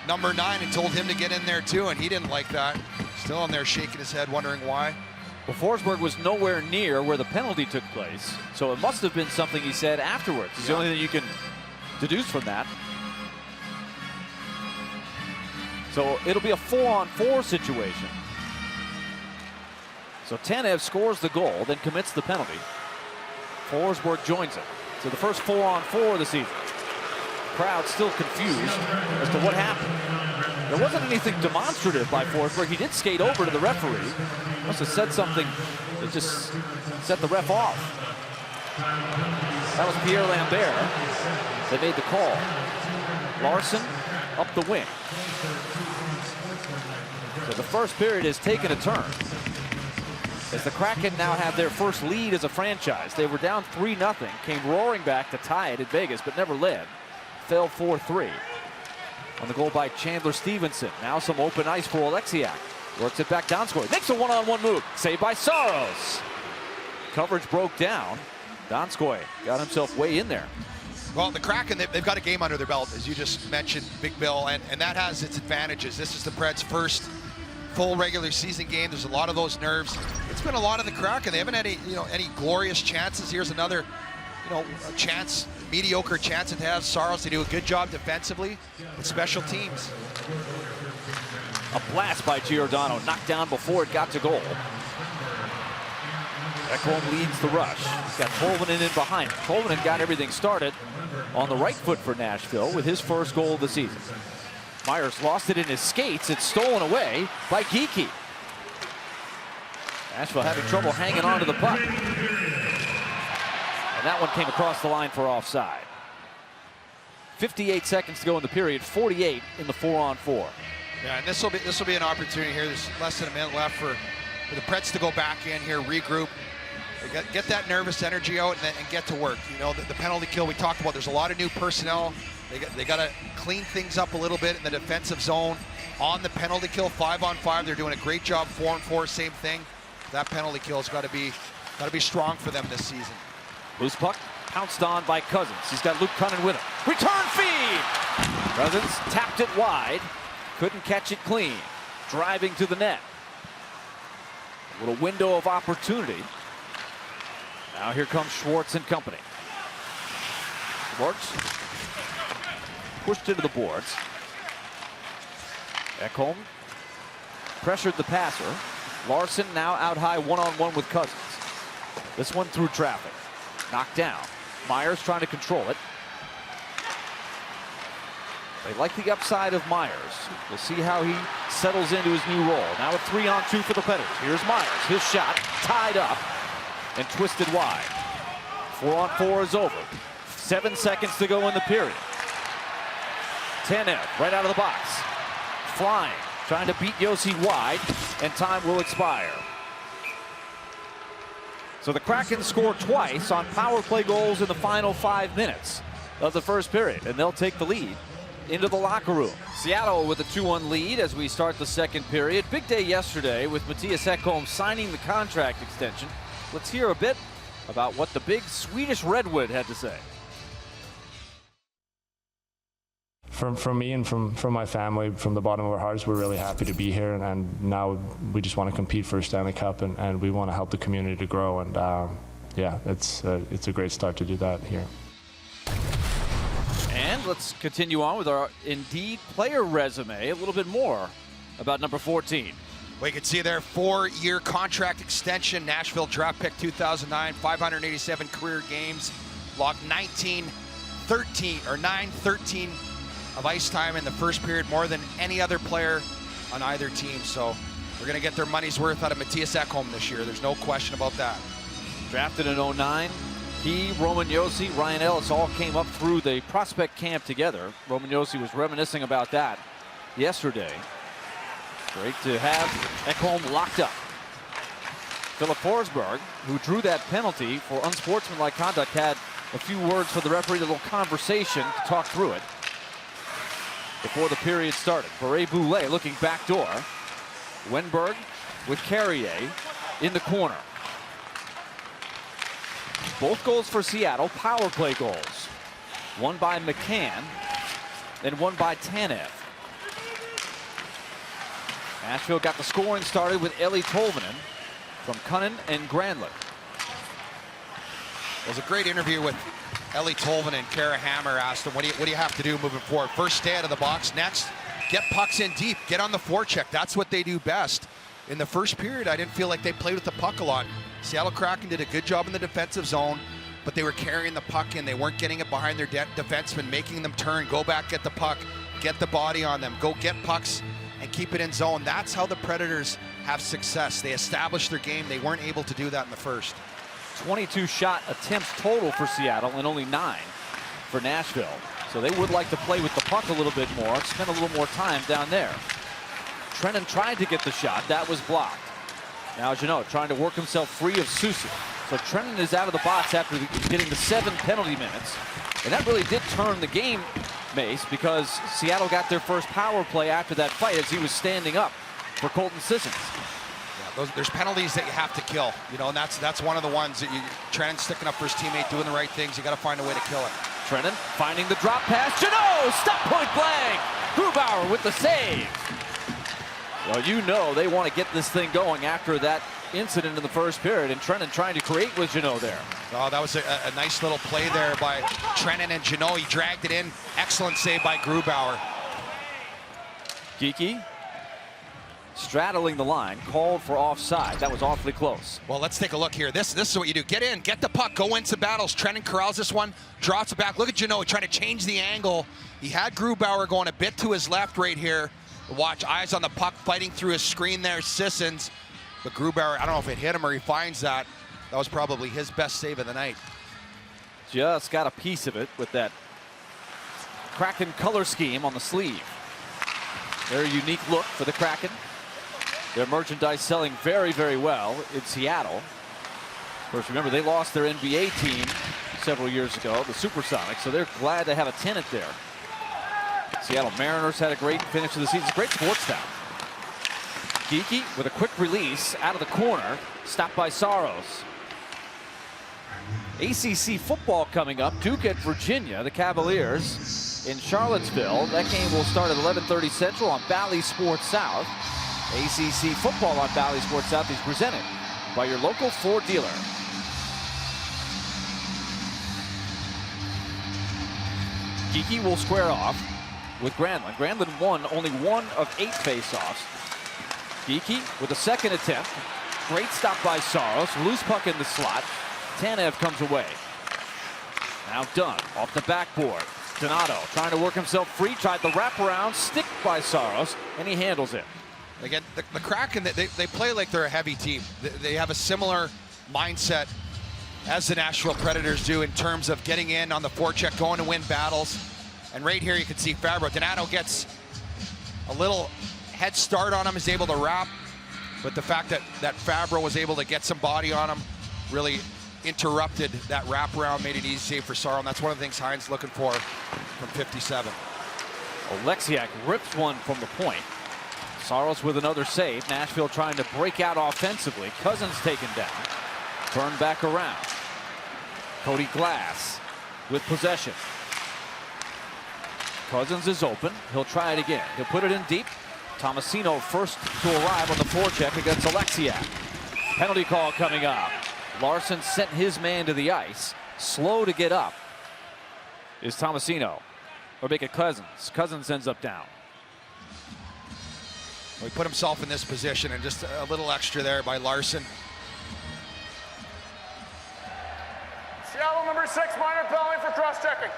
number 9 and told him to get in there too, and he didn't like that. Still in there shaking his head, wondering why. Well, Forsberg was nowhere near where the penalty took place, so it must have been something he said afterwards. It's the only thing you can deduce from that. So it'll be a 4-on-4 situation. So Tanev scores the goal, then commits the penalty. Forsberg joins it. So the first 4-on-4 of the season. Crowd still confused as to what happened. There wasn't anything demonstrative by Forsberg. He did skate over to the referee. Must have said something that just set the ref off. That was Pierre Lambert that made the call. Larson up the wing. So the first period has taken a turn, as the Kraken now have their first lead as a franchise. They were down 3-0, came roaring back to tie it at Vegas, but never led. Fell 4-3 on the goal by Chandler Stevenson. Now some open ice for Oleksiak. Works it back down, score. Makes a one-on-one move. Saved by Saros. Coverage broke down. Donskoy got himself way in there. Well, the Kraken, they've got a game under their belt, as you just mentioned, Big Bill, and that has its advantages. This is the Preds' first full regular season game. There's a lot of those nerves. It's been a lot of the Kraken. They haven't had any glorious chances. Here's another a chance, mediocre chance to have Saros to do a good job defensively with special teams. A blast by Giordano, knocked down before it got to goal. Ekholm leads the rush. He's got Tolvanen in behind him. Tolvanen got everything started on the right foot for Nashville with his first goal of the season. Myers lost it in his skates. It's stolen away by Geekie. Nashville having trouble hanging on to the puck. And that one came across the line for offside. 58 seconds to go in the period, 48 in the 4-on-4. Yeah, and this will be an opportunity here. There's less than a minute left for the Preds to go back in here, regroup, get that nervous energy out, and get to work. The penalty kill we talked about. There's a lot of new personnel. They got to clean things up a little bit in the defensive zone. On the penalty kill, 5-on-5, they're doing a great job. 4-on-4, same thing. That penalty kill's got to be strong for them this season. Loose puck pounced on by Cousins. He's got Luke Cunnin with him. Return feed. Cousins tapped it wide. Couldn't catch it clean. Driving to the net. A little window of opportunity. Now here comes Schwartz and company. Schwartz pushed into the boards. Ekholm pressured the passer. Larson now out high, one-on-one with Cousins. This one through traffic. Knocked down. Myers trying to control it. They like the upside of Myers. We'll see how he settles into his new role. Now a 3-on-2 for the Predators. Here's Myers. His shot tied up and twisted wide. 4-on-4 is over. 7 seconds to go in the period. Tanev right out of the box. Flying. Trying to beat Yossi wide, and time will expire. So the Kraken score twice on power play goals in the final 5 minutes of the first period, and they'll take the lead into the locker room. Seattle with a 2-1 lead as we start the second period. Big day yesterday with Mattias Ekholm signing the contract extension. Let's hear a bit about what the big Swedish Redwood had to say. From me and from my family, from the bottom of our hearts, we're really happy to be here, and now we just want to compete for a Stanley Cup, and we want to help the community to grow, and yeah, it's a great start to do that here. And let's continue on with our Indeed player resume. A little bit more about number 14. Well, you can see there, 4-year contract extension. Nashville draft pick 2009, 587 career games, logged 9-13 of ice time in the first period, more than any other player on either team. So they're going to get their money's worth out of Mattias Ekholm this year. There's no question about that. Drafted in 09. He, Roman Josi, Ryan Ellis all came up through the prospect camp together. Roman Josi was reminiscing about that yesterday. Great to have Ekholm locked up. Philip Forsberg, who drew that penalty for unsportsmanlike conduct, had a few words for the referee, a little conversation to talk through it before the period started. Beret-Boulet looking backdoor. Wenberg with Carrier in the corner. Both goals for Seattle, power play goals. One by McCann and one by Tanev. Nashville got the scoring started with Eeli Tolvanen from Cunnin and Granlund. It was a great interview with Eeli Tolvanen. Kara Hammer asked him, what do you have to do moving forward? First, stay out of the box. Next, get pucks in deep. Get on the forecheck. That's what they do best. In the first period, I didn't feel like they played with the puck a lot. Seattle Kraken did a good job in the defensive zone, but they were carrying the puck in. They weren't getting it behind their defensemen, making them turn, go back, get the puck, get the body on them, go get pucks and keep it in zone. That's how the Predators have success. They establish their game. They weren't able to do that in the first. 22 shot attempts total for Seattle and only 9 for Nashville. So they would like to play with the puck a little bit more, spend a little more time down there. Trennan tried to get the shot. That was blocked. Now, as you know, trying to work himself free of Soucy. So Trennan is out of the box after getting the 7 penalty minutes. And that really did turn the game, Mace, because Seattle got their first power play after that fight as he was standing up for Colton Sissons. There's penalties that you have to kill, and that's one of the ones that Trennan's sticking up for his teammate, doing the right things. You got to find a way to kill it. Trennan finding the drop pass. Jeannot, stop point blank. Grubauer with the save. Well, they want to get this thing going after that incident in the first period, and Trennan trying to create with Jeannot there. Oh, that was a nice little play there by Trennan and Jeannot. He dragged it in. Excellent save by Grubauer. Geekie straddling the line, called for offside. That was awfully close. Well, let's take a look here. This is what you do. Get in, get the puck, go into battles. Trennan corrals this one, drops it back. Look at Jeannot trying to change the angle. He had Grubauer going a bit to his left right here. Watch, eyes on the puck, fighting through his screen there, Sissons. But Grubauer, I don't know if it hit him or he finds that. That was probably his best save of the night. Just got a piece of it with that Kraken color scheme on the sleeve. Very unique look for the Kraken. Their merchandise selling very, very well in Seattle. Of course, remember, they lost their NBA team several years ago, the Supersonics, so they're glad they have a tenant there. Seattle Mariners had a great finish to the season. Great sports town. Geekie with a quick release out of the corner, stopped by Saros. ACC football coming up. Duke at Virginia, the Cavaliers in Charlottesville. That game will start at 11:30 Central on Bally Sports South. ACC football on Bally Sports South is presented by your local Ford dealer. Geekie will square off with Granlund. Granlund won only 1 of 8 faceoffs. Geekie with a second attempt. Great stop by Saros. Loose puck in the slot. Tanev comes away. Now Dunn off the backboard. Donato trying to work himself free. Tried the wraparound. Stick by Saros, and he handles it. Again, the Kraken, they play like they're a heavy team. They have a similar mindset as the Nashville Predators do in terms of getting in on the forecheck, going to win battles. And right here you can see Fabro. Donato gets a little head start on him, is able to wrap. But the fact that Fabro was able to get some body on him really interrupted that wraparound, made it easy save for Saros. And that's one of the things Hines looking for from 57. Oleksiak rips one from the point. Saros with another save. Nashville trying to break out offensively. Cousins taken down. Turned back around. Cody Glass with possession. Cousins is open. He'll try it again. He'll put it in deep. Tomasino first to arrive on the forecheck against Oleksiak. Penalty call coming up. Larson sent his man to the ice. Slow to get up is Tomasino. Or make it Cousins. Cousins ends up down. He put himself in this position, and just a little extra there by Larson. Seattle number 6, minor penalty for cross-checking.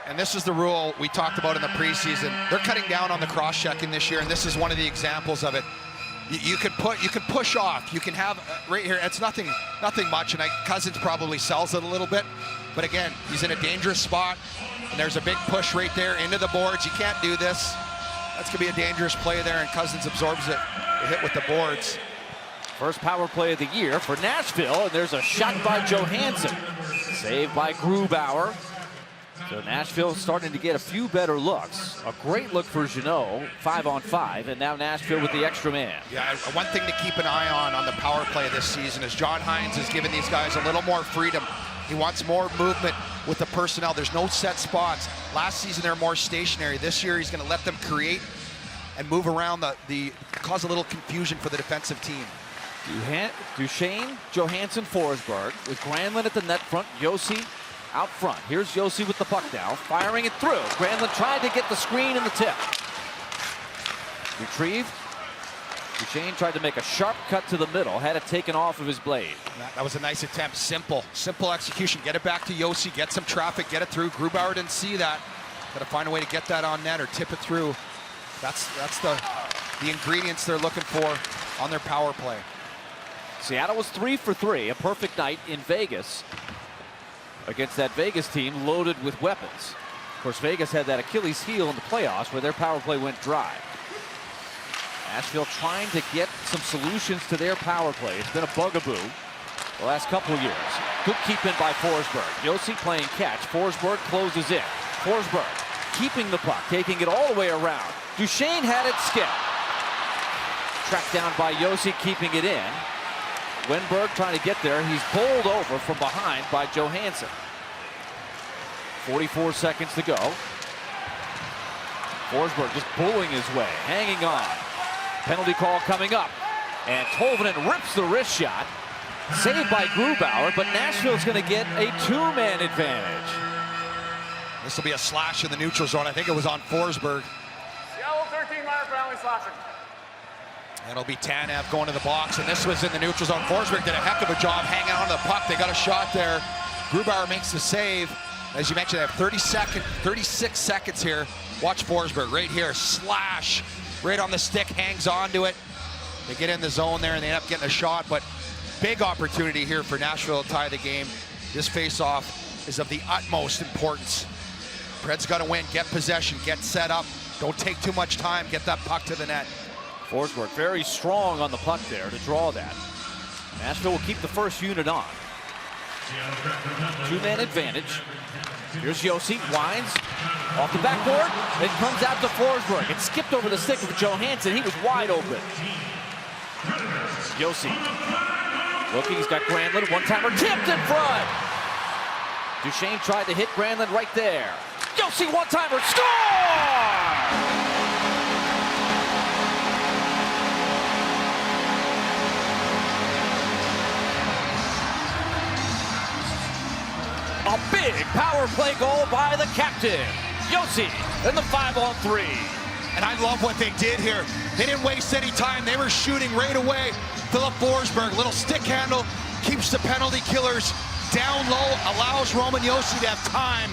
And this is the rule we talked about in the preseason. They're cutting down on the cross-checking this year, and this is one of the examples of it. You can push off. You can have right here. It's nothing much, and Cousins probably sells it a little bit. But again, he's in a dangerous spot, and there's a big push right there into the boards. You can't do this. That's going to be a dangerous play there, and Cousins absorbs it. A hit with the boards. First power play of the year for Nashville, and there's a shot by Johansson. Saved by Grubauer. So Nashville starting to get a few better looks. A great look for Jeannot, 5-on-5, and now Nashville with the extra man. Yeah, one thing to keep an eye on the power play this season is John Hines has given these guys a little more freedom. He wants more movement with the personnel. There's no set spots. Last season they're more stationary. This year he's going to let them create and move around cause a little confusion for the defensive team. Duchesne, Johansson, Forsberg with Granlund at the net front. Josi out front. Here's Josi with the puck now, firing it through. Granlund tried to get the screen in the tip. Retrieved. Duchesne tried to make a sharp cut to the middle, had it taken off of his blade. That was a nice attempt. Simple execution. Get it back to Josi, get some traffic, get it through. Grubauer didn't see that. Got to find a way to get that on net or tip it through. That's the ingredients they're looking for on their power play. Seattle was 3 for 3, a perfect night in Vegas against that Vegas team loaded with weapons. Of course, Vegas had that Achilles heel in the playoffs where their power play went dry. Nashville trying to get some solutions to their power play. It's been a bugaboo the last couple of years. Good keep in by Forsberg. Josi playing catch. Forsberg closes in. Forsberg keeping the puck, taking it all the way around. Duchesne had it skipped. Tracked down by Josi, keeping it in. Wenberg trying to get there. He's bowled over from behind by Johansson. 44 seconds to go. Forsberg just bullying his way, hanging on. Penalty call coming up. And Tolvanen rips the wrist shot. Saved by Grubauer, but Nashville's going to get a 2-man advantage. This will be a slash in the neutral zone. I think it was on Forsberg. Seattle 13 minor penalty slashing. It'll be Tanev going to the box, and this was in the neutral zone. Forsberg did a heck of a job hanging on to the puck. They got a shot there. Grubauer makes the save. As you mentioned, they have 36 seconds here. Watch Forsberg right here. Slash right on the stick, hangs on to it. They get in the zone there, and they end up getting a shot, but big opportunity here for Nashville to tie the game. This face-off is of the utmost importance. Pred's got to win, get possession, get set up. Don't take too much time, get that puck to the net. Forsberg very strong on the puck there to draw that. Nashville will keep the first unit on. 2-man advantage. Here's Josi, winds off the backboard. It comes out to Forsberg. It skipped over the stick of Johansson. He was wide open. Josi looking, he's got Granlund, one-timer tipped in front. Duchesne tried to hit Granlund right there. Josi, one-timer, score! A big power play goal by the captain, Josi, in the 5-on-3. And I love what they did here. They didn't waste any time. They were shooting right away. Philip Forsberg, little stick handle, keeps the penalty killers down low, allows Roman Josi to have time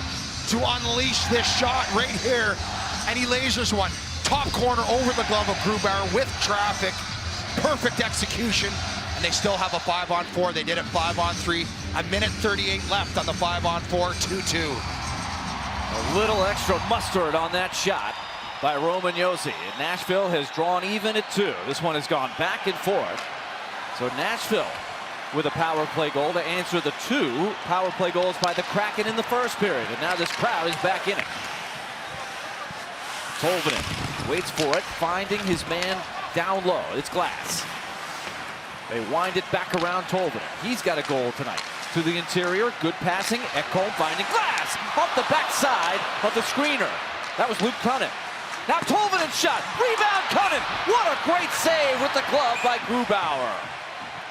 to unleash this shot right here. And he lasers one. Top corner over the glove of Grubauer with traffic. Perfect execution. And they still have a 5-on-4. They did it 5-on-3. A minute 38 left on the 5-on-4, 2-2. A little extra mustard on that shot by Roman Josi. And Nashville has drawn even at 2. This one has gone back and forth. So Nashville with a power play goal to answer the 2 power play goals by the Kraken in the first period. And now this crowd is back in it. Tolvanen waits for it, finding his man down low. It's Glass. They wind it back around Tolvanen. He's got a goal tonight. To the interior, good passing. Ekholm finding Glass off the backside of the screener. That was Luke Cunnin. Now Tolvanen's shot. Rebound Cunnin. What a great save with the glove by Grubauer.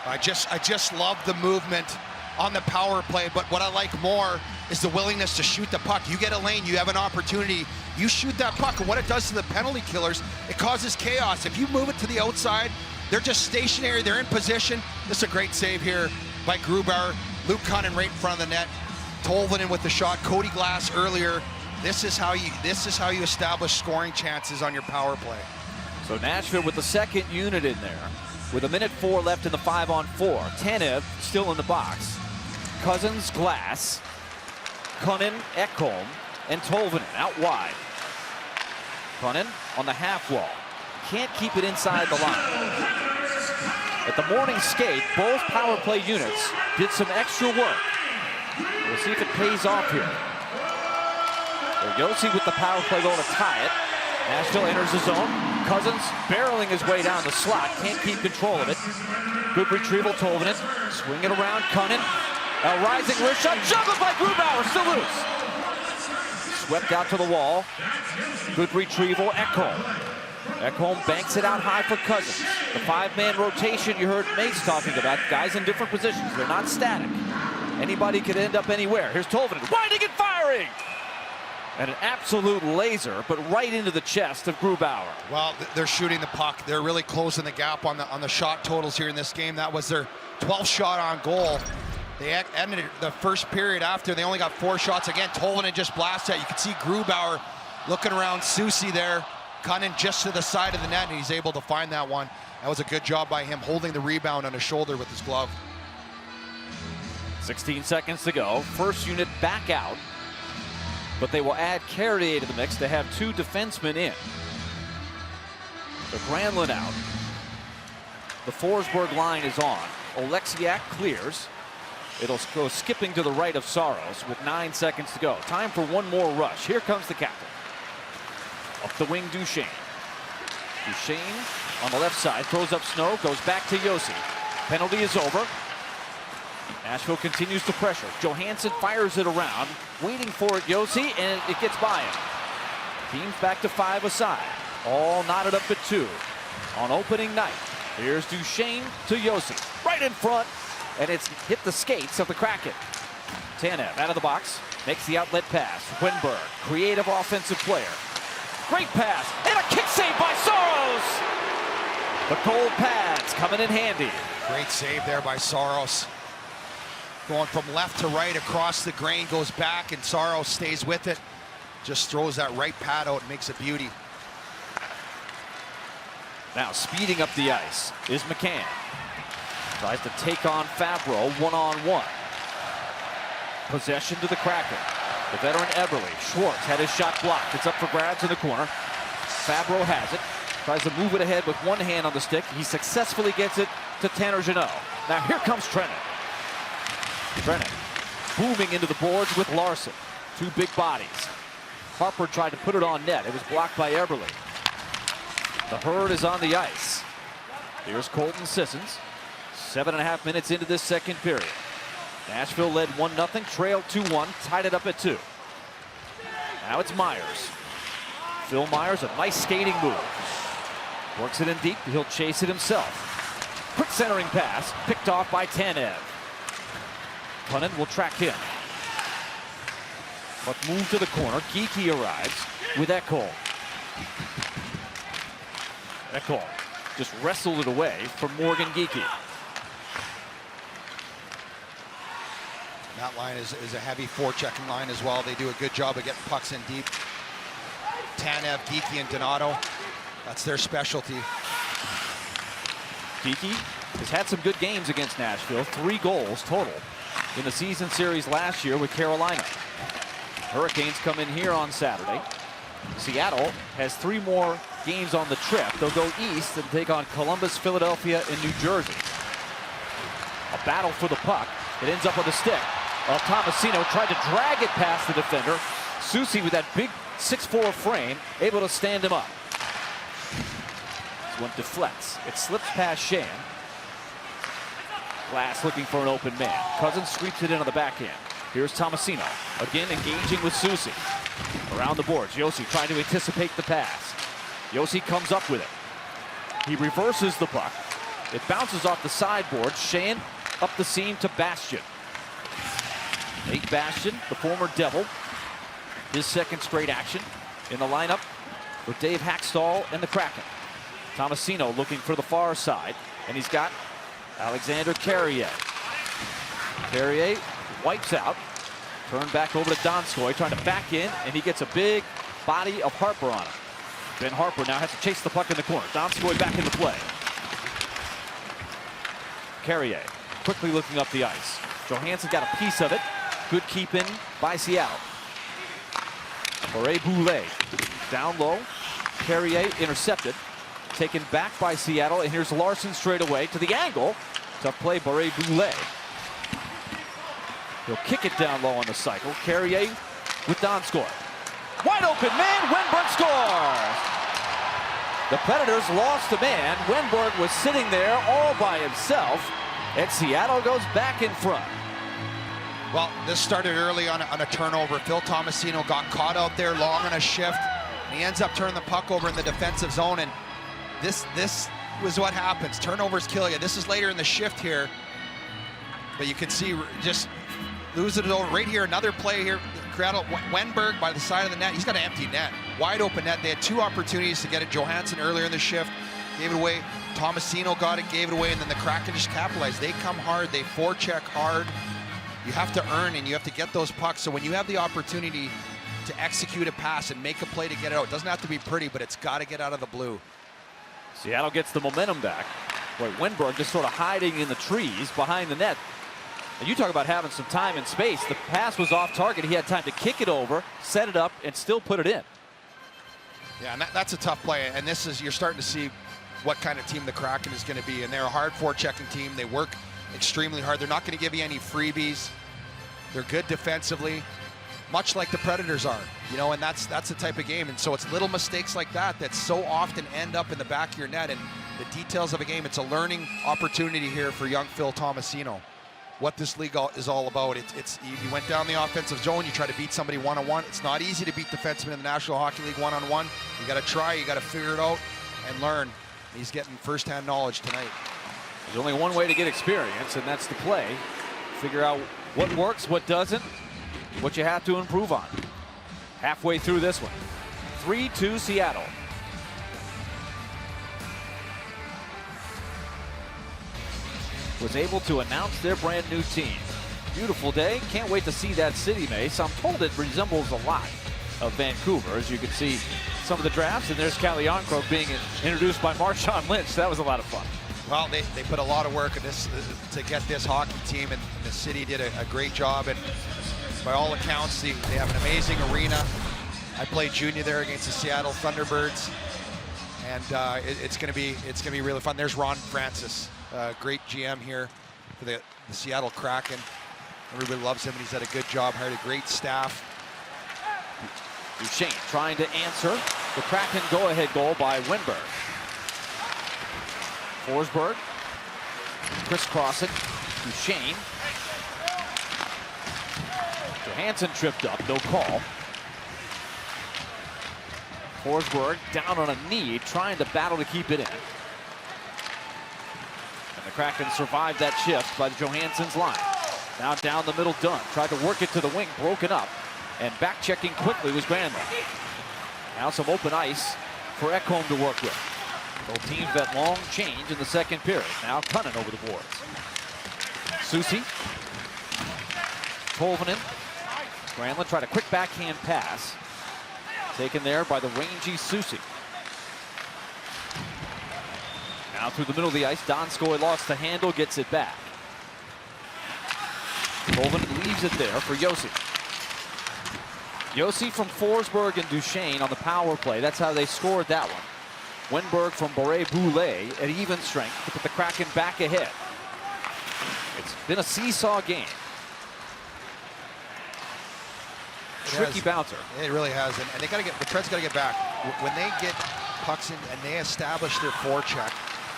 I just love the movement on the power play, but what I like more is the willingness to shoot the puck. You get a lane, you have an opportunity, you shoot that puck, and what it does to the penalty killers, it causes chaos. If you move it to the outside, they're just stationary, they're in position. This is a great save here by Grubauer. Luke Cunnin right in front of the net. Tolvanen with the shot, Cody Glass earlier. This is how you establish scoring chances on your power play. So Nashville with the second unit in there. With a minute 4 left in the 5-on-4. Tanev still in the box. Cousins, Glass, Cunnin, Ekholm, and Tolvanen out wide. Cunnin on the half wall. Can't keep it inside the line. At the morning skate, both power play units did some extra work. We'll see if it pays off here. Josi with the power play goal to tie it. Nashville enters the zone. Cousins barreling his way down the slot. Can't keep control of it. Good retrieval, Tolvanen. Swing it around, Cunnin. A rising wrist shot. Juggled by Grubauer. Still loose. Swept out to the wall. Good retrieval, Ekholm. Ekholm banks it out high for Cousins. The 5-man rotation you heard Mace talking about. Guys in different positions. They're not static. Anybody could end up anywhere. Here's Tolvanen. Winding and firing. And an absolute laser, but right into the chest of Grubauer. Well, they're shooting the puck. They're really closing the gap on the shot totals here in this game. That was their 12th shot on goal. They ended the first period after. They only got 4 shots. Again, Tolvanen just blasted it. You can see Grubauer looking around Susie there. Cunnin just to the side of the net, and he's able to find that one. That was a good job by him holding the rebound on his shoulder with his glove. 16 seconds to go. First unit back out. But they will add Carrier to the mix to have 2 defensemen in. So Granlund out. The Forsberg line is on. Oleksiak clears. It'll go skipping to the right of Saros with 9 seconds to go. Time for one more rush. Here comes the captain. Up the wing, Duchesne. Duchesne on the left side, throws up Snow, goes back to Josi. Penalty is over. Nashville continues to pressure. Johansson fires it around, waiting for it, Josi, and it gets by him. Teams back to 5 aside. All knotted up at 2 on opening night. Here's Duchesne to Josi. Right in front, and it's hit the skates of the Kraken. Tanev out of the box, makes the outlet pass. Wenberg, creative offensive player. Great pass, and a kick save by Saros! The cold pads coming in handy. Great save there by Saros. Going from left to right across the grain, goes back, and Saros stays with it. Just throws that right pad out and makes a beauty. Now speeding up the ice is McCann. Tries to take on Fabro one-on-one. Possession to the Kraken. The veteran Eberle. Schwartz had his shot blocked. It's up for grabs in the corner. Fabro has it. Tries to move it ahead with one hand on the stick. He successfully gets it to Tanner Jeannot. Now here comes Trenin. Trenin booming into the boards with Larson. Two big bodies. Harper tried to put it on net. It was blocked by Eberle. The Herd is on the ice. Here's Colton Sissons. 7.5 minutes into this second period. Nashville led 1-0, trailed 2-1, tied it up at 2. Now it's Myers. Phil Myers, a nice skating move. Works it in deep, he'll chase it himself. Quick centering pass, picked off by Tanev. Kunnin will track him. But move to the corner, Geekie arrives with Ekholm. Ekholm just wrestled it away from Morgan Geekie. That line is a heavy forechecking line as well. They do a good job of getting pucks in deep. Tanev, Geekie, and Donato, that's their specialty. Geekie has had some good games against Nashville. 3 goals total in the season series last year with Carolina. Hurricanes come in here on Saturday. Seattle has 3 more games on the trip. They'll go east and take on Columbus, Philadelphia, and New Jersey. A battle for the puck. It ends up on the stick. Tomasino tried to drag it past the defender. Soucy with that big 6'4" frame, able to stand him up. This one deflects. It slips past Shan. Glass looking for an open man. Cousins sweeps it in on the backhand. Here's Tomasino, again engaging with Soucy. Around the boards, Josi trying to anticipate the pass. Josi comes up with it. He reverses the puck. It bounces off the sideboard. Shan up the seam to Bastian. Nate Bastian, the former Devil, his second straight action in the lineup with Dave Hackstall and the Kraken. Tomasino looking for the far side, and he's got Alexander Carrier. Carrier wipes out, turned back over to Donskoy, trying to back in, and he gets a big body of Harper on him. Ben Harper now has to chase the puck in the corner. Donskoy back into play. Carrier quickly looking up the ice. Johansson got a piece of it. Good keep in by Seattle. Boulet down low. Carrier intercepted. Taken back by Seattle, and here's Larson straight away to the angle. Tough play, Boulet. He'll kick it down low on the cycle. Carrier with Donskoy. Wide open man, Wenberg scores! The Predators lost a man. Wenberg was sitting there all by himself, and Seattle goes back in front. Well, this started early on a turnover. Phil Tomasino got caught out there long on a shift, and he ends up turning the puck over in the defensive zone, and this was what happens. Turnovers kill you. This is later in the shift here, but you can see just lose it over right here. Another play here. Wenberg by the side of the net. He's got an empty net. Wide open net. They had 2 opportunities to get it. Johansson earlier in the shift gave it away. Tomasino got it, gave it away, and then the Kraken just capitalized. They come hard. They forecheck hard. You have to earn, and you have to get those pucks. So when you have the opportunity to execute a pass and make a play to get it out, it doesn't have to be pretty, but it's got to get out of the blue. Seattle gets the momentum back. Boy, Wenberg just sort of hiding in the trees behind the net. And you talk about having some time and space. The pass was off target. He had time to kick it over, set it up, and still put it in. Yeah, and that's a tough play. And this is, you're starting to see what kind of team the Kraken is going to be. And they're a hard forechecking team. They work extremely hard. They're not going to give you any freebies. They're good defensively, much like the Predators are. You know, and that's the type of game. And so it's little mistakes like that that so often end up in the back of your net. And the details of a game, it's a learning opportunity here for young Phil Tomasino. What this league is all about. You went down the offensive zone, you try to beat somebody one-on-one. It's not easy to beat defensemen in the National Hockey League one-on-one. You got to try, you got to figure it out and learn. He's getting first-hand knowledge tonight. There's only one way to get experience, and that's to play. Figure out what works, what doesn't, what you have to improve on. Halfway through this one. 3-2 Seattle. Was able to announce their brand new team. Beautiful day. Can't wait to see that city, Mace. I'm told it resembles a lot of Vancouver. As you can see some of the drafts, and there's Calle Jarnkrok being introduced by Marshawn Lynch. That was a lot of fun. Well, they put a lot of work in this to get this hockey team, and the city did a great job. And by all accounts, they have an amazing arena. I played junior there against the Seattle Thunderbirds, and it's going to be really fun. There's Ron Francis, great GM here for the Seattle Kraken. Everybody loves him, and he's done a good job. Hired a great staff. Duchesne trying to answer the Kraken go-ahead goal by Wenberg. Forsberg crisscrossing. Duchesne. Johansson tripped up, no call. Forsberg down on a knee, trying to battle to keep it in. And the Kraken survived that shift by the Johansson's line. Now down the middle, Dunn tried to work it to the wing, broken up. And back checking quickly was Granlund. Now some open ice for Ekholm to work with. Both teams that long change in the second period. Now Cunnin over the boards. Susi. Tolvanen. Granlund tried a quick backhand pass. Taken there by the rangy Susi. Now through the middle of the ice, Donskoy lost the handle, gets it back. Tolvanen leaves it there for Josi. Josi from Forsberg and Duchesne on the power play. That's how they scored that one. Wenberg from Boulet at even strength to put the Kraken back ahead. It's been a seesaw game. Tricky bouncer. It really has, and they got to get. The Preds got to get back. When they get pucks in and they establish their forecheck,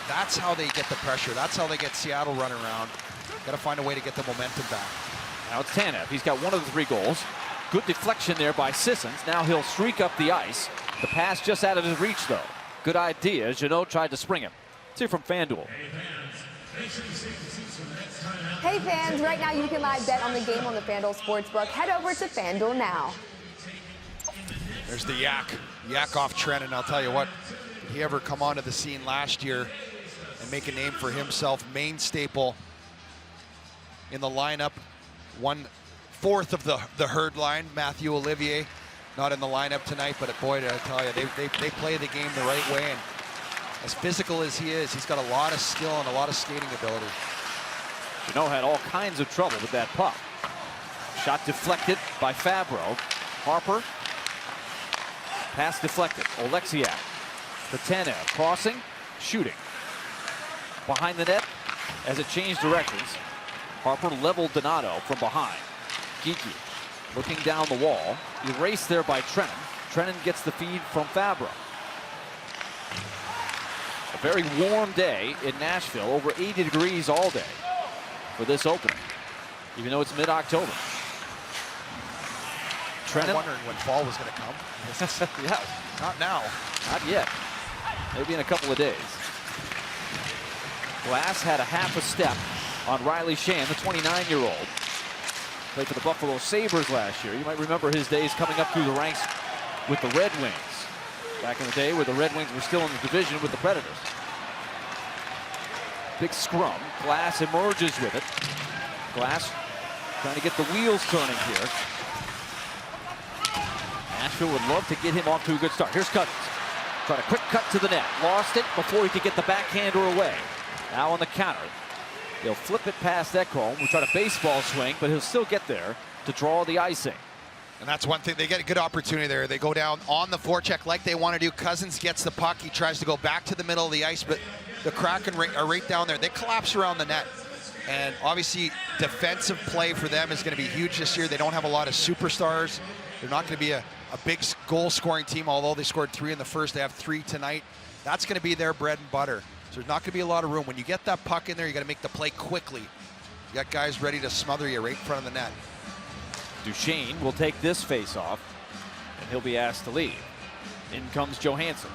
that's how they get the pressure. That's how they get Seattle running around. Got to find a way to get the momentum back. Now it's Tanev. He's got one of the 3 goals. Good deflection there by Sissons. Now he'll streak up the ice. The pass just out of his reach, though. Good idea. Jeannot tried to spring him. Let's hear from FanDuel. Hey fans, right now you can live bet on the game on the FanDuel Sportsbook. Head over to FanDuel now. There's the yak off Trenton. I'll tell you what, did he ever come onto the scene last year and make a name for himself? Main staple in the lineup. 1/4 of the herd line. Matthew Olivier not in the lineup tonight, but boy, did I tell you, they play the game the right way. And as physical as he is, he's got a lot of skill and a lot of skating ability. Jeannot had all kinds of trouble with that puck. Shot deflected by Fabro. Harper. Pass deflected. Oleksiak. The Tanev crossing, shooting. Behind the net as it changed directions. Harper leveled Donato from behind. Geeky looking down the wall. Erased there by Trenton. Trenton gets the feed from Fabro. A very warm day in Nashville. Over 80 degrees all day for this opening, even though it's mid-October. I'm wondering when fall was going to come. Yeah. Not now. Not yet. Maybe in a couple of days. Glass had a half a step on Riley Shan, the 29-year-old. Played for the Buffalo Sabres last year. You might remember his days coming up through the ranks with the Red Wings. Back in the day where the Red Wings were still in the division with the Predators. Big scrum. Glass emerges with it. Glass trying to get the wheels turning here. Nashville would love to get him off to a good start. Here's Cousins. Trying a quick cut to the net. Lost it before he could get the backhander away. Now on the counter. He'll flip it past Ekholm. We'll try to baseball swing, but he'll still get there to draw the icing. And that's one thing. They get a good opportunity there. They go down on the forecheck like they want to do. Cousins gets the puck. He tries to go back to the middle of the ice, but the Kraken are right down there. They collapse around the net. And obviously, defensive play for them is going to be huge this year. They don't have a lot of superstars. They're not going to be a big goal-scoring team, although they scored 3 in the first. They have 3 tonight. That's going to be their bread and butter. So there's not going to be a lot of room. When you get that puck in there, you got to make the play quickly. You got guys ready to smother you right in front of the net. Duchesne will take this face-off, and he'll be asked to leave. In comes Johansson.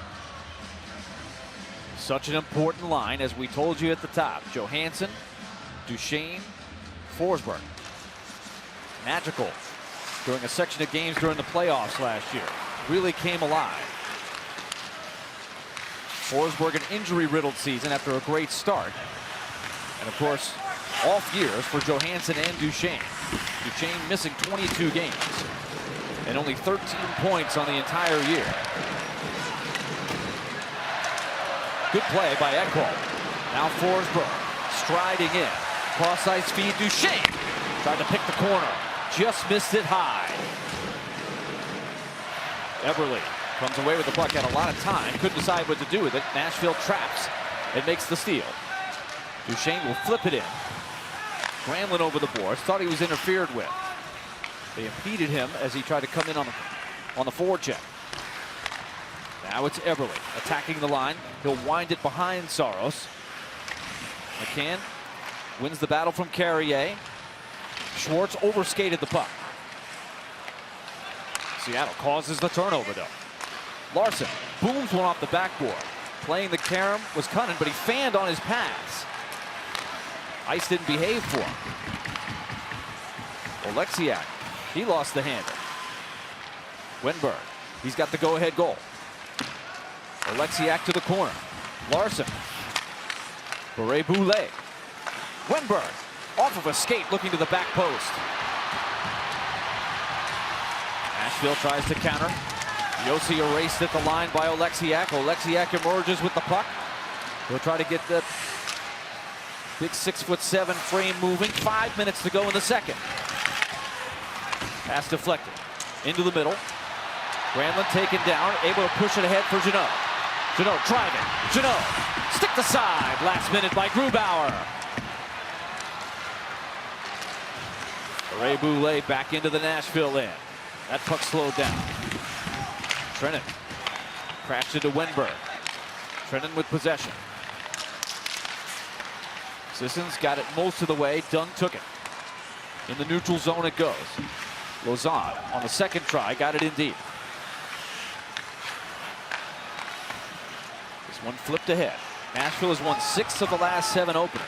Such an important line, as we told you at the top. Johansson, Duchesne, Forsberg. Magical during a section of games during the playoffs last year. Really came alive. Forsberg, an injury-riddled season after a great start. And of course, off years for Johansson and Duchesne. Duchesne missing 22 games and only 13 points on the entire year. Good play by Ekholm. Now Forsberg striding in. Cross-ice feed, Duchesne. Tried to pick the corner. Just missed it high. Eberle comes away with the puck, had a lot of time. Couldn't decide what to do with it. Nashville traps and makes the steal. Duchesne will flip it in. Granlund over the boards. Thought he was interfered with. They impeded him as he tried to come in on the forecheck. Now it's Eberle attacking the line. He'll wind it behind Saros. McCann wins the battle from Carrier. Schwartz overskated the puck. Seattle causes the turnover though. Larson booms one off the backboard. Playing the carom was Cunnin, but he fanned on his pass. Ice didn't behave for him. Oleksiak, he lost the handle. Wenberg, he's got the go-ahead goal. Oleksiak to the corner. Larson. Bure-Boulet. Wenberg off of a skate looking to the back post. Nashville tries to counter. Yossi erased at the line by Oleksiak. Oleksiak emerges with the puck. He'll try to get the big 6'7" frame moving. 5 minutes to go in the second. Pass deflected. Into the middle. Granlund taken down, able to push it ahead for Jeannot. Jeannot driving. Jeannot stick the side. Last minute by Grubauer. Bure-Boulet back into the Nashville end. That puck slowed down. Trennan crashed into Wenberg. Trennan with possession. Sissons got it most of the way. Dunn took it. In the neutral zone it goes. Lausanne on the second try got it in deep. This one flipped ahead. Nashville has won 6 of the last 7 openers.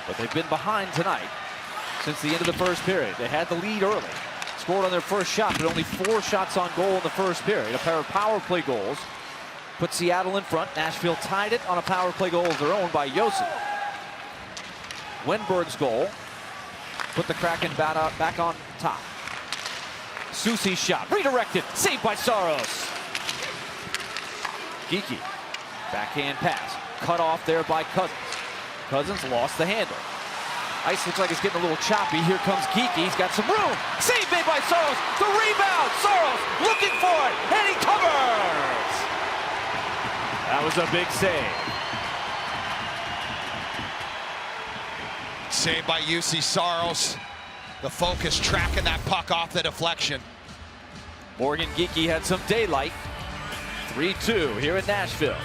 But they've been behind tonight since the end of the first period. They had the lead early. Scored on their first shot, but only 4 shots on goal in the first period. A pair of power play goals put Seattle in front. Nashville tied it on a power play goal of their own by Yossi. Wenberg's goal put the Kraken back on top. Soucy's shot, redirected, saved by Saros. Geekie, backhand pass, cut off there by Cousins. Cousins lost the handle. Ice looks like it's getting a little choppy. Here comes Geekie. He's got some room. Save made by Saros. The rebound. Saros looking for it. And he covers. That was a big save. Saved by Juuse Saros. The focus tracking that puck off the deflection. Morgan Geekie had some daylight. 3-2 here in Nashville.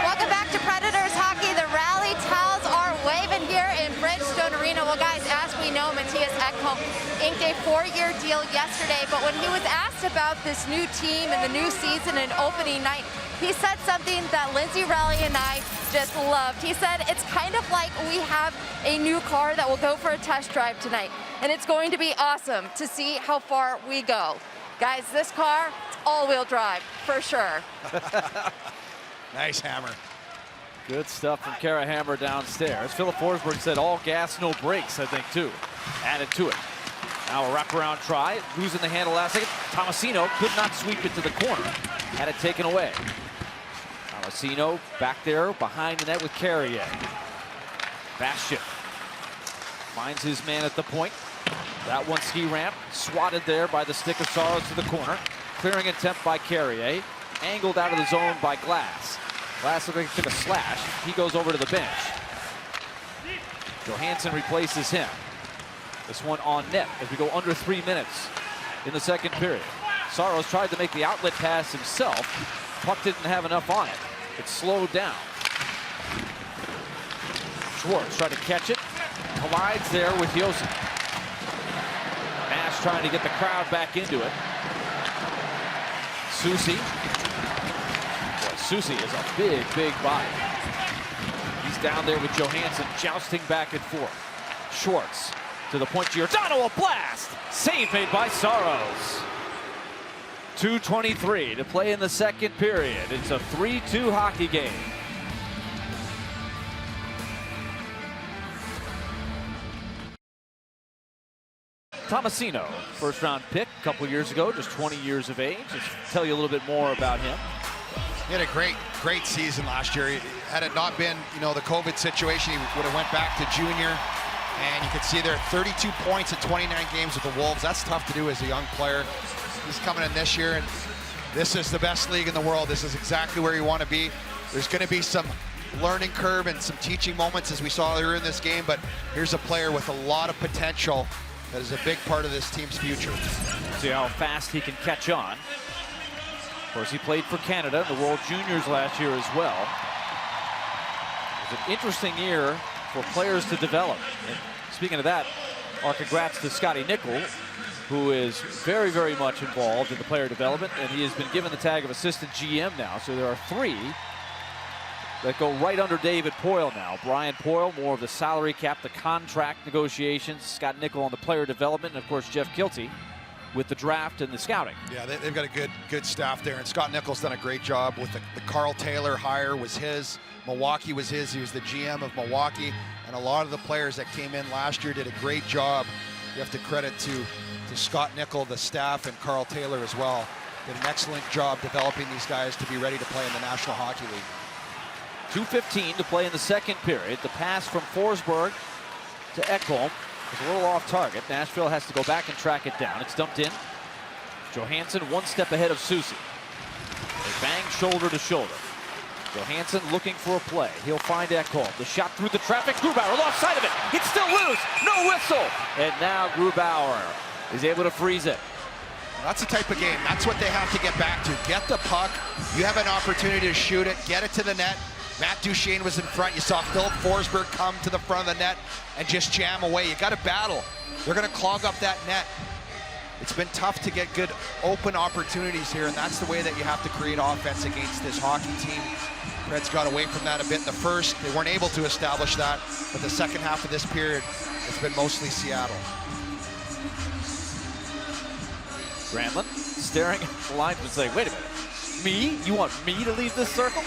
Welcome back to Predators Hockey. The rally towels are waving here in Bridgestone Arena. Well, guys, as we know, Mattias Ekholm inked a 4-year deal yesterday, but when he was asked about this new team and the new season and opening night, he said something that Lindsay Raleigh and I just loved. He said, it's kind of like we have a new car that will go for a test drive tonight, and it's going to be awesome to see how far we go. Guys, this car, it's all-wheel drive, for sure. Nice hammer. Good stuff from Kara Hammer downstairs. Philip Forsberg said all gas, no brakes, I think, too. Added to it. Now a wraparound try, losing the handle last second. Tomasino could not sweep it to the corner. Had it taken away. Tomasino back there behind the net with Carrier. Bastian finds his man at the point. That one ski ramp swatted there by the stick of Saros to the corner. Clearing attempt by Carrier. Angled out of the zone by Glass. Glass looked like he took a slash. He goes over to the bench. Johansson replaces him. This one on net as we go under 3 minutes in the second period. Saros tried to make the outlet pass himself. Puck didn't have enough on it. It slowed down. Schwartz tried to catch it. Collides there with Yossi. Schwartz trying to get the crowd back into it. Susie. Boy, Susie is a big, big body. He's down there with Johansson, jousting back and forth. Schwartz to the point. Giordano, a blast! Save made by Saros. 2:23 to play in the second period. It's a 3-2 hockey game. Tomasino, first round pick a couple years ago, just 20 years of age. Let's tell you a little bit more about him. He had a great season last year. Had it not been, the COVID situation, he would have went back to junior. And you can see there 32 points in 29 games with the Wolves. That's tough to do as a young player. He's coming in this year, and this is the best league in the world. This is exactly where you want to be. There's going to be some learning curve and some teaching moments as we saw earlier in this game, but here's a player with a lot of potential that is a big part of this team's future. See how fast he can catch on. Of course, he played for Canada in the World Juniors last year as well. It was an interesting year for players to develop. And speaking of that, our congrats to Scotty Nickel, who is very, very much involved in the player development, and he has been given the tag of assistant GM now. So there are 3 that go right under David Poyle now. Brian Poyle, more of the salary cap, the contract negotiations. Scott Nickel on the player development, and of course Jeff Kilty with the draft and the scouting. Yeah, they've got a good staff there, and Scott Nickel's done a great job with the Carl Taylor hire was his. Milwaukee was his. He was the GM of Milwaukee, and a lot of the players that came in last year did a great job. You have to credit to Scott Nickel, the staff, and Carl Taylor as well. Did an excellent job developing these guys to be ready to play in the National Hockey League. 2:15 to play in the second period. The pass from Forsberg to Ekholm is a little off target. Nashville has to go back and track it down. It's dumped in. Johansson 1 step ahead of Susie. They bang shoulder to shoulder. Johansson looking for a play. He'll find Ekholm. The shot through the traffic. Grubauer lost sight of it. It's still loose. No whistle. And now Grubauer is able to freeze it. That's the type of game. That's what they have to get back to. Get the puck. You have an opportunity to shoot it. Get it to the net. Matt Duchene was in front. You saw Philip Forsberg come to the front of the net and just jam away. You got to battle. They're going to clog up that net. It's been tough to get good open opportunities here, and that's the way that you have to create offense against this hockey team. Reds got away from that a bit in the first. They weren't able to establish that, but the second half of this period, it's been mostly Seattle. Granlund staring at the linesman saying, wait a minute, me? You want me to leave this circle?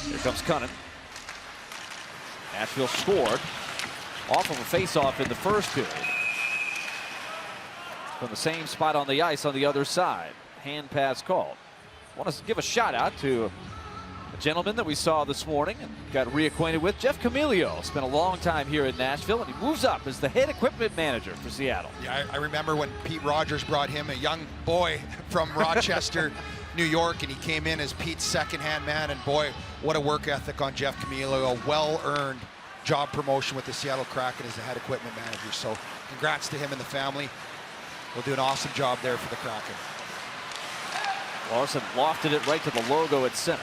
Here comes Cunnin. Nashville scored off of a face-off in the first period. From the same spot on the ice on the other side. Hand pass called. I want to give a shout out to a gentleman that we saw this morning and got reacquainted with. Jeff Camilio spent a long time here in Nashville, and he moves up as the head equipment manager for Seattle. Yeah, I remember when Pete Rogers brought him, a young boy from Rochester, New York, and he came in as Pete's second-hand man, and boy, what a work ethic on Jeff Camillo. A well-earned job promotion with the Seattle Kraken as the head equipment manager. So congrats to him and the family. They'll do an awesome job there for the Kraken. Larson lofted it right to the logo at center.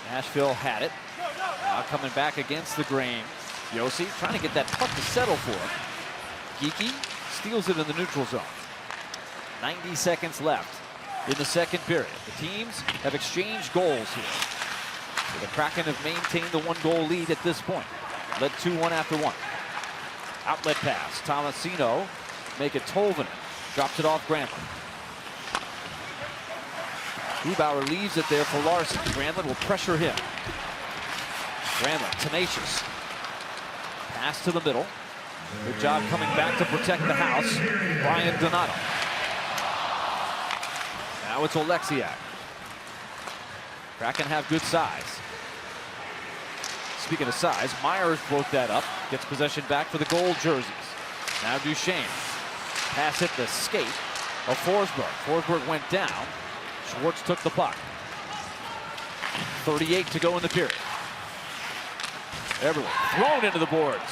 Nashville had it. Now coming back against the grain. Yossi trying to get that puck to settle for him. Geeky steals it in the neutral zone. 90 seconds left in the second period. The teams have exchanged goals here. So the Kraken have maintained the 1-goal lead at this point. Led 2-1 after 1. Outlet pass. Tomasino make it Tolvanen. Drops it off Granlund. Grubauer leaves it there for Larson. Granlund will pressure him. Granlund, tenacious. Pass to the middle. Good job coming back to protect the house. Brian Donato. Now it's Oleksiak. Kraken have good size. Speaking of size, Myers broke that up. Gets possession back for the gold jerseys. Now Duchene. Pass hit the skate of Forsberg. Forsberg went down. Schwartz took the puck. 38 to go in the period. Eberle thrown into the boards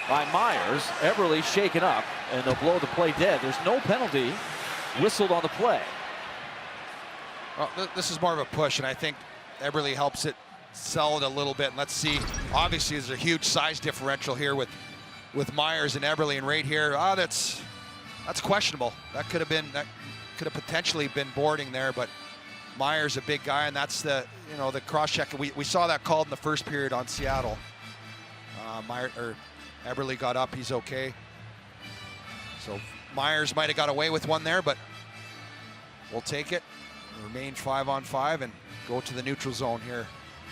by Myers. Eberle shaken up, and they'll blow the play dead. There's no penalty whistled on the play. Well, this is more of a push, and I think Eberle helps it sell it a little bit. And let's see. Obviously, there's a huge size differential here with Myers and Eberle, and right here, that's That's questionable. That could have potentially been boarding there, but Myers a big guy, and that's the the cross check. We saw that called in the first period on Seattle. Eberle got up, he's okay. So Myers might have got away with one there, but we'll take it. Remain 5-on-5 and go to the neutral zone here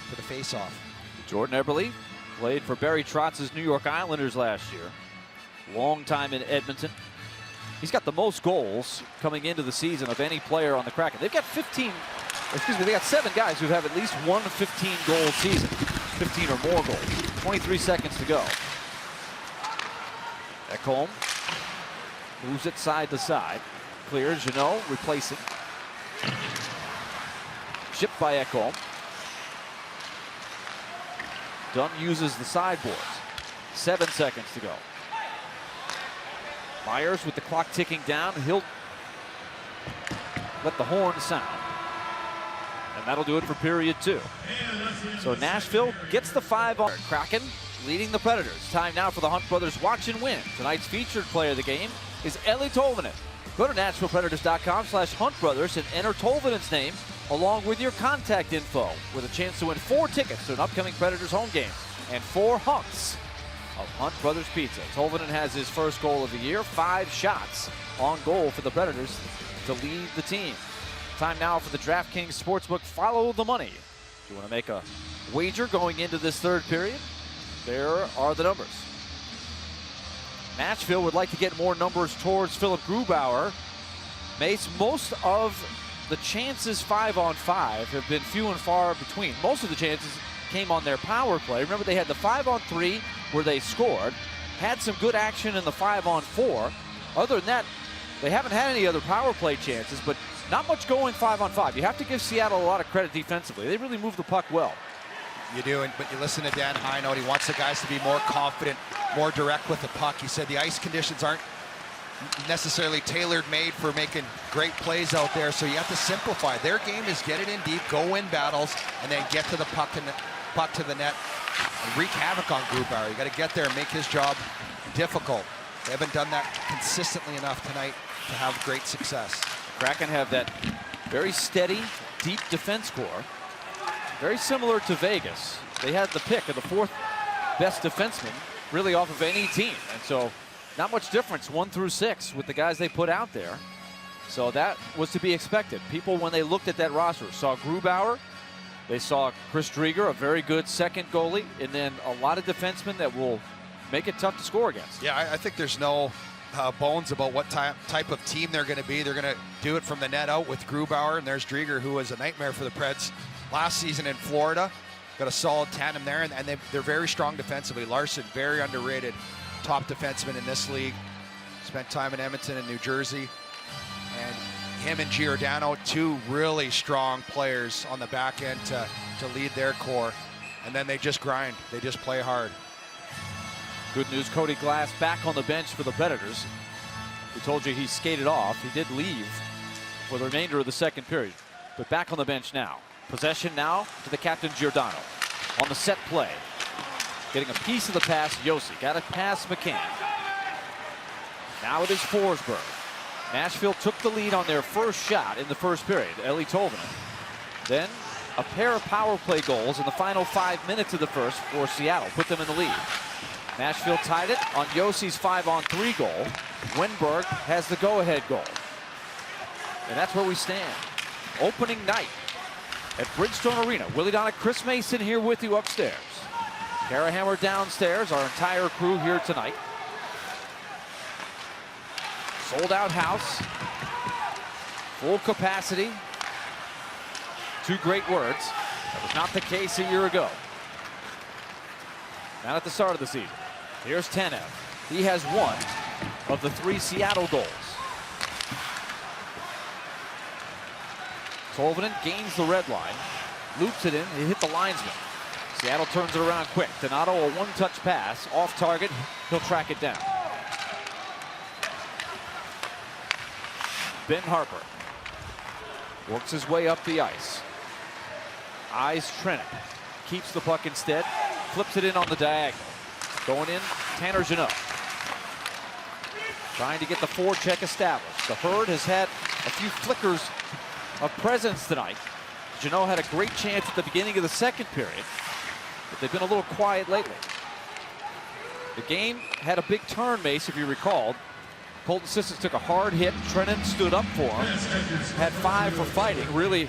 for the face-off. Jordan Eberle played for Barry Trotz's New York Islanders last year. Long time in Edmonton. He's got the most goals coming into the season of any player on the Kraken. They've got they got 7 guys who have at least one 15-goal season. 15 or more goals. 23 seconds to go. Ekholm moves it side to side. Clears, replacing. Shipped by Ekholm. Dunn uses the sideboards. 7 seconds to go. Myers with the clock ticking down. He'll let the horn sound. And that'll do it for period 2. So Nashville gets the 5-on. Kraken leading the Predators. Time now for the Hunt Brothers Watch and Win. Tonight's featured player of the game is Eeli Tolvanen. Go to NashvillePredators.com/HuntBrothers and enter Tolvanen's name along with your contact info with a chance to win 4 tickets to an upcoming Predators home game and 4 hunks of Hunt Brothers Pizza. Tolvanen has his first goal of the year, 5 shots on goal for the Predators to lead the team. Time now for the DraftKings Sportsbook Follow the Money. If you want to make a wager going into this third period, there are the numbers. Nashville would like to get more numbers towards Philip Grubauer. Mace, most of the chances 5-on-5 have been few and far between. Most of the chances came on their power play. Remember, they had the 5-on-3 where they scored, had some good action in the 5-on-4. Other than that, they haven't had any other power play chances, but not much going 5-on-5. You have to give Seattle a lot of credit defensively. They really moved the puck well. You do, but you listen to Dan Hinote. He wants the guys to be more confident, more direct with the puck. He said the ice conditions aren't necessarily tailor-made for making great plays out there, so you have to simplify. Their game is get it in deep, go win battles, and then get to the puck to the net and wreak havoc on Grubauer. You got to get there and make his job difficult. They haven't done that consistently enough tonight to have great success. The Kraken have that very steady, deep defense core. Very similar to Vegas. They had the pick of the 4th best defenseman really off of any team. And so not much difference 1 through 6 with the guys they put out there. So that was to be expected. People, when they looked at that roster, saw Grubauer. They saw Chris Driedger, a very good second goalie, and then a lot of defensemen that will make it tough to score against. Yeah, I think there's no bones about what type of team they're going to be. They're going to do it from the net out with Grubauer, and there's Driedger, who was a nightmare for the Preds last season in Florida. Got a solid tandem there, and they're very strong defensively. Larson, very underrated top defenseman in this league. Spent time in Edmonton and New Jersey. And him and Giordano, 2 really strong players on the back end to lead their core. And then they just grind. They just play hard. Good news, Cody Glass back on the bench for the Predators. We told you he skated off. He did leave for the remainder of the second period, but back on the bench now. Possession now to the captain, Giordano. On the set play. Getting a piece of the pass, Yossi. Got it past McCann. Now it is Forsberg. Nashville took the lead on their first shot in the first period, Eeli Tolvanen. Then a pair of power play goals in the final 5 minutes of the first for Seattle. Put them in the lead. Nashville tied it on Yossi's 5-on-3 goal. Wenberg has the go-ahead goal. And that's where we stand. Opening night at Bridgestone Arena. Willie Donna, Chris Mason here with you upstairs. Kara Hammer downstairs, our entire crew here tonight. Sold out house. Full capacity. 2 great words. That was not the case a year ago. Not at the start of the season. Here's Tanev. He has 1 of the 3 Seattle goals. Tolvanen gains the red line, loops it in, he hit the linesman. Seattle turns it around quick. Donato, a 1-touch pass, off target, he'll track it down. Ben Harper works his way up the ice. Eyes Trenet, keeps the puck instead, flips it in on the diagonal. Going in, Tanner Jeannot. trying to get the forecheck established. The Herd has had a few flickers of presence tonight. Jeannot had a great chance at the beginning of the second period, but they've been a little quiet lately. The game had a big turn, Mace, if you recall. Colton Sissons took a hard hit. Trennan stood up for him. Had 5 for fighting. Really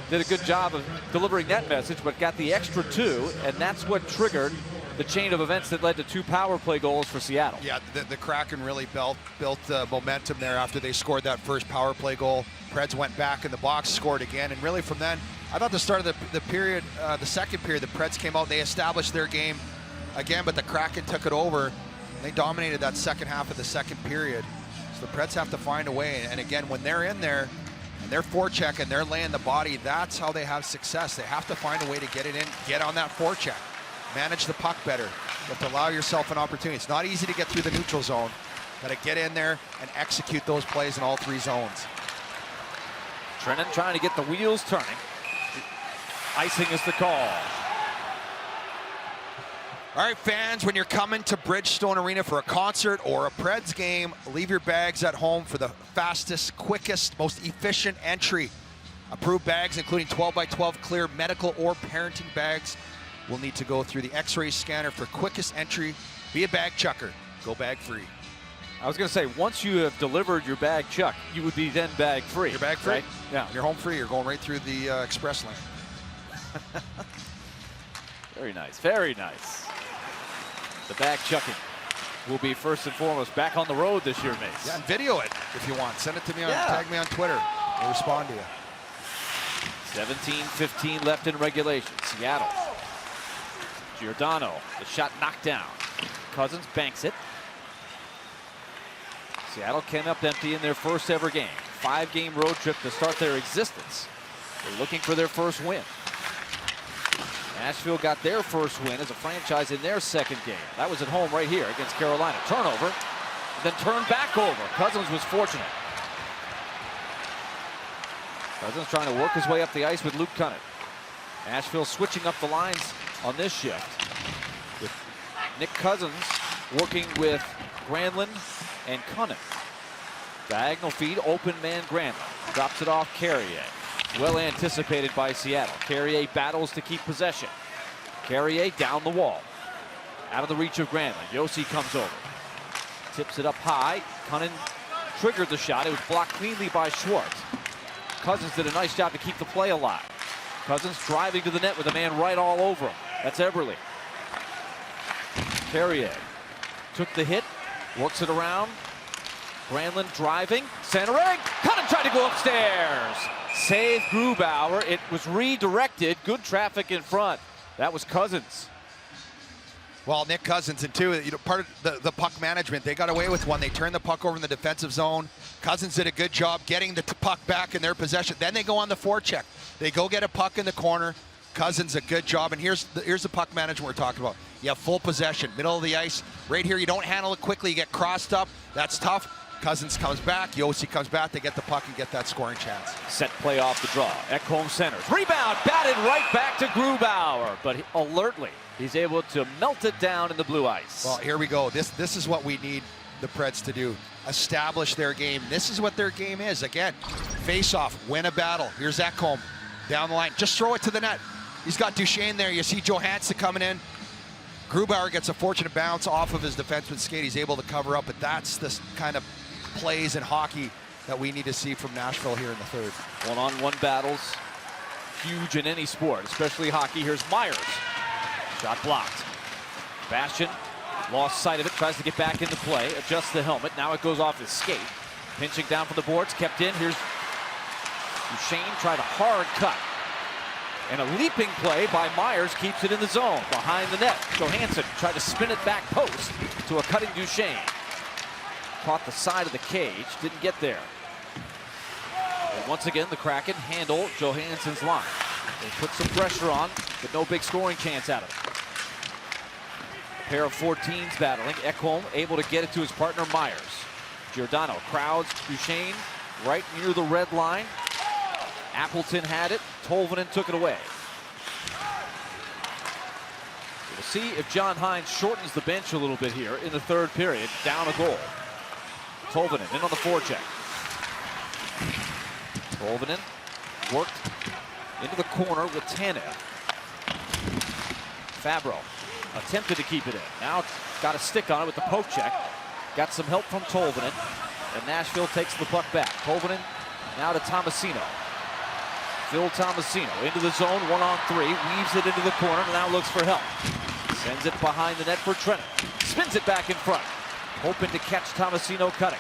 did a good job of delivering that message, but got the extra 2, and that's what triggered the chain of events that led to 2 power play goals for Seattle. Yeah, the Kraken really built momentum there after they scored that first power play goal. Preds went back in the box, scored again, and really from then, I thought the start of the period, the second period, the Preds came out, they established their game again, but the Kraken took it over. They dominated that second half of the second period. So the Preds have to find a way, and again, when they're in there, and they're forecheck and they're laying the body, that's how they have success. They have to find a way to get it in, get on that forecheck. Manage the puck better. You have to allow yourself an opportunity. It's not easy to get through the neutral zone. Got to get in there and execute those plays in all 3 zones. Trennan trying to get the wheels turning. Icing is the call. All right, fans, when you're coming to Bridgestone Arena for a concert or a Preds game, leave your bags at home for the fastest, quickest, most efficient entry. Approved bags, including 12x12 clear medical or parenting bags, will need to go through the X-ray scanner for quickest entry. Be a bag chucker. Go bag free. I was going to say, once you have delivered your bag chuck, you would be then bag free. You're bag free? Right? Yeah. When you're home free, you're going right through the express lane. Very nice, very nice. The bag chucking will be first and foremost back on the road this year, Mace. Yeah, and video it if you want. Send it to me, tag me on Twitter. I'll respond to you. 17-15 left in regulation. Seattle. Giordano, the shot knocked down. Cousins banks it. Seattle came up empty in their first ever game. 5-game road trip to start their existence. They're looking for their first win. Nashville got their first win as a franchise in their second game. That was at home right here against Carolina. Turnover, then turned back over. Cousins was fortunate. Cousins trying to work his way up the ice with Luke Cunningham. Nashville switching up the lines on this shift, with Nick Cousins working with Granlund and Cunningham. Diagonal feed, open man Granlund. Drops it off Carrier. Well anticipated by Seattle. Carrier battles to keep possession. Carrier down the wall. Out of the reach of Granlund. Josi comes over. Tips it up high. Cunningham triggered the shot. It was blocked cleanly by Schwartz. Cousins did a nice job to keep the play alive. Cousins driving to the net with a man right all over him. That's Eberle. Carrier took the hit. Works it around. Granlund driving. Centering. Cunningham tried to go upstairs. Save Grubauer. It was redirected. Good traffic in front. That was Cousins. Well, Nick Cousins, and too, part of the puck management, they got away with one. They turned the puck over in the defensive zone. Cousins did a good job getting the puck back in their possession. Then they go on the forecheck. They go get a puck in the corner. Cousins a good job. And here's the puck management we're talking about. You have full possession, middle of the ice. Right here, you don't handle it quickly. You get crossed up. That's tough. Cousins comes back, Josi comes back, they get the puck and get that scoring chance. Set play off the draw. Ekholm centers. Rebound, batted right back to Grubauer, but alertly, he's able to melt it down in the blue ice. Well, here we go. This is what we need the Preds to do. Establish their game. This is what their game is. Again, face off, win a battle. Here's Ekholm down the line. Just throw it to the net. He's got Duchesne there. You see Johansson coming in. Grubauer gets a fortunate bounce off of his defenseman's skate. He's able to cover up, but that's the kind of plays in hockey that we need to see from Nashville here in the third. One-on-one battles, huge in any sport, especially hockey. Here's Myers. Shot blocked. Bastian lost sight of it, tries to get back into play, adjusts the helmet. Now it goes off his skate. Pinching down for the boards, kept in. Here's Duchesne, tried a hard cut. And a leaping play by Myers keeps it in the zone, behind the net. Johansson tried to spin it back post to a cutting Duchesne. Caught the side of the cage, didn't get there. And once again, the Kraken handle Johansson's line. They put some pressure on, but no big scoring chance out of it. A pair of 14s battling. Ekholm able to get it to his partner Myers. Giordano crowds Duchesne right near the red line. Appleton had it. Tolvanen took it away. We'll see if John Hines shortens the bench a little bit here in the third period. Down a goal. Tolvanen in on the forecheck. Tolvanen worked into the corner with Tanev. Fabro attempted to keep it in. Now got a stick on it with the poke check. Got some help from Tolvanen. And Nashville takes the puck back. Tolvanen now to Tomasino. Phil Tomasino into the zone, 1-on-3. Weaves it into the corner, now looks for help. Sends it behind the net for Trenton. Spins it back in front. Hoping to catch Tomasino cutting.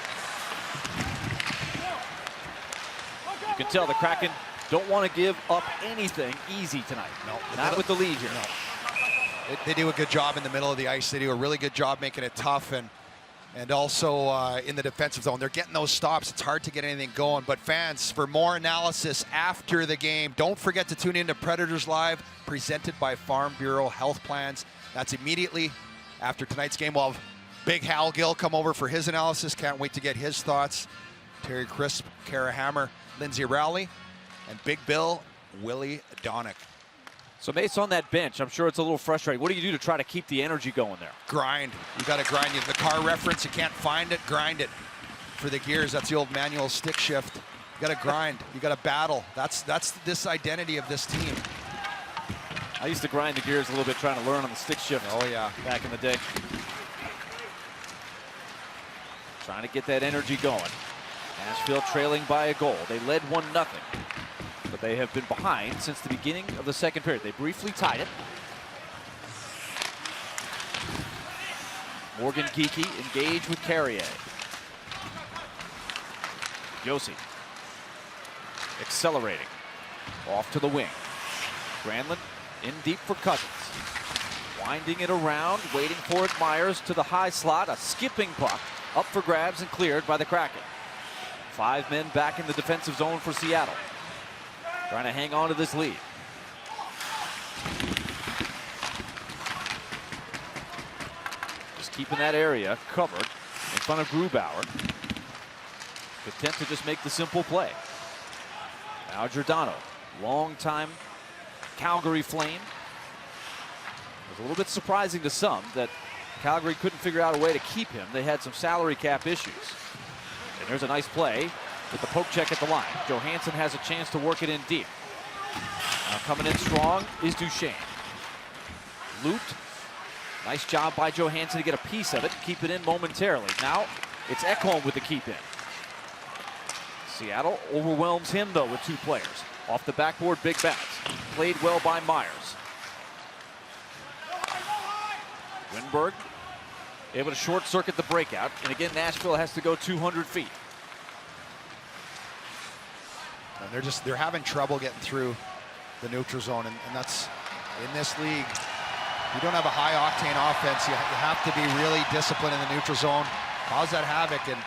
You can tell the Kraken don't want to give up anything easy tonight. No, not with the lead here. No. They do a good job in the middle of the ice. They do a really good job making it tough, and also in the defensive zone. They're getting those stops. It's hard to get anything going. But fans, for more analysis after the game, don't forget to tune in to Predators Live, presented by Farm Bureau Health Plans. That's immediately after tonight's game. We'll have Big Hal Gill come over for his analysis. Can't wait to get his thoughts. Terry Crisp, Kara Hammer, Lindsay Rowley, and Big Bill, Willie Donick. So Mace on that bench, I'm sure it's a little frustrating. What do you do to try to keep the energy going there? Grind. You got to grind. You have the car reference. You can't find it. Grind it for the gears. That's the old manual stick shift. You got to grind. You got to battle. That's this identity of this team. I used to grind the gears a little bit trying to learn on the stick shift. Oh yeah, back in the day. Trying to get that energy going. Nashville trailing by a goal. They led 1-0. But they have been behind since the beginning of the second period. They briefly tied it. Morgan Geekie engaged with Carrier. Josi accelerating. Off to the wing. Granlund in deep for Cousins. Winding it around, waiting for it. Myers to the high slot. A skipping puck. Up for grabs and cleared by the Kraken. 5 men back in the defensive zone for Seattle. Trying to hang on to this lead. Just keeping that area covered in front of Grubauer. Content to just make the simple play. Now Giordano, long-time Calgary Flame. It was a little bit surprising to some that Calgary couldn't figure out a way to keep him. They had some salary cap issues. And there's a nice play with the poke check at the line. Johansson has a chance to work it in deep. Now coming in strong is Duchesne. Looped. Nice job by Johansson to get a piece of it, keep it in momentarily. Now it's Ekholm with the keep in. Seattle overwhelms him though with 2 players. Off the backboard, big bounce. Played well by Myers. Winberg able to short circuit the breakout. And again, Nashville has to go 200 feet. And they're having trouble getting through the neutral zone, and that's in this league. You don't have a high octane offense. You have to be really disciplined in the neutral zone. Cause that havoc, and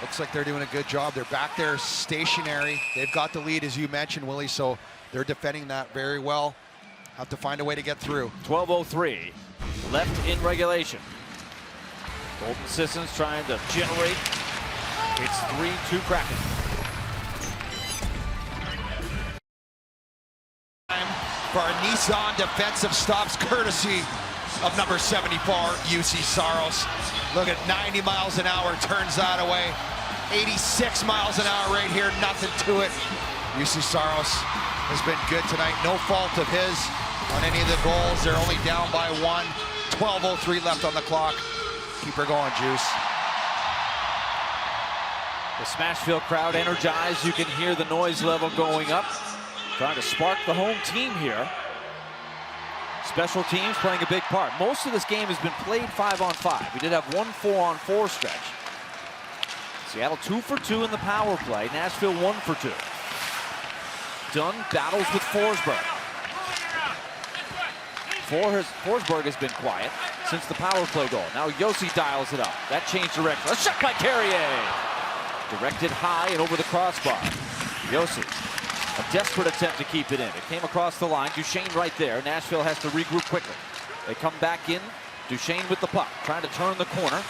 looks like they're doing a good job. They're back there stationary. They've got the lead, as you mentioned, Willie, so they're defending that very well. Have to find a way to get through. 12:03 left in regulation. Golden Sissons trying to generate. It's 3-2 Kraken. For our Nissan defensive stops, courtesy of number 74, UC Saros. Look at 90 miles an hour, turns that away. 86 miles an hour right here, nothing to it. UC Saros has been good tonight. No fault of his on any of the goals. They're only down by 1. 12:03 left on the clock. Keep her going, Juice. The Smashville crowd energized. You can hear the noise level going up. Trying to spark the home team here. Special teams playing a big part. Most of this game has been played 5-on-5. We did have 1 4-on-4 stretch. Seattle 2 for 2 in the power play. Nashville 1 for 2. Dunn battles with Forsberg. Forsberg has been quiet since the power play goal. Now Josi dials it up. That changed direction. A shot by Carrier. Directed high and over the crossbar. Josi, a desperate attempt to keep it in. It came across the line. Duchesne right there. Nashville has to regroup quickly. They come back in. Duchesne with the puck, trying to turn the corner.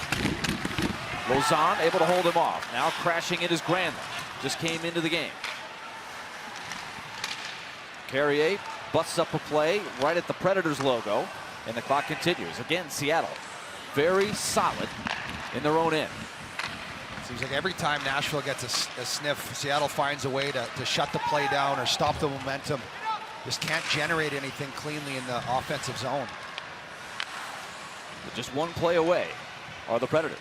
Lausanne able to hold him off. Now crashing in is Granlund. Just came into the game. Carrier busts up a play right at the Predators logo, and the clock continues. Again, Seattle very solid in their own end. Seems like every time Nashville gets a sniff, Seattle finds a way to shut the play down or stop the momentum. Just can't generate anything cleanly in the offensive zone. But just one play away are the Predators.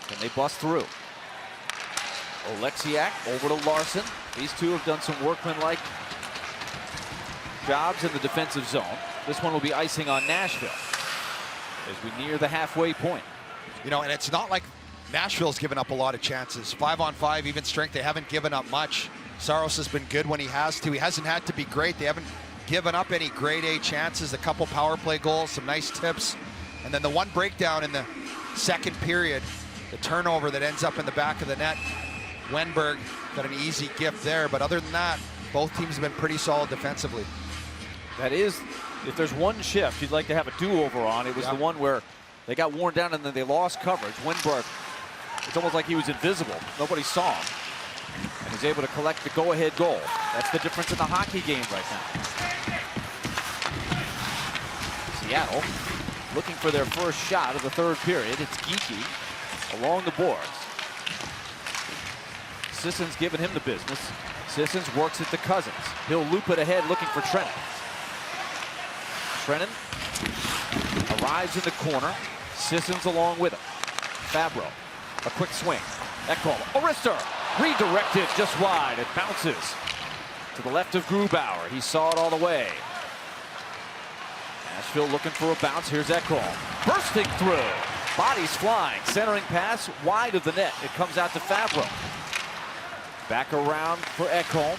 Can they bust through? Oleksiak over to Larson. These two have done some workmanlike jobs in the defensive zone. This one will be icing on Nashville as we near the halfway point. You know, and it's not like Nashville's given up a lot of chances. 5-on-5, even strength, they haven't given up much. Saros has been good when he has to. He hasn't had to be great. They haven't given up any grade A chances, a couple power play goals, some nice tips. And then the one breakdown in the second period, the turnover that ends up in the back of the net. Wenberg got an easy gift there, but other than that, both teams have been pretty solid defensively. That is, if there's one shift you'd like to have a do-over on, it was the one where they got worn down and then they lost coverage. Wenberg, it's almost like he was invisible. Nobody saw him. And he's able to collect the go-ahead goal. That's the difference in the hockey game right now. Seattle looking for their first shot of the third period. It's Geeky along the boards. Sisson's giving him the business. Sissons works it to Cousins. He'll loop it ahead looking for Trennan. Trennan arrives in the corner. Sissons along with him. Fabro, a quick swing. Ekholm, Arister, redirected just wide. It bounces to the left of Grubauer. He saw it all the way. Nashville looking for a bounce. Here's Ekholm, bursting through. Bodies flying, centering pass wide of the net. It comes out to Fabro. Back around for Ekholm.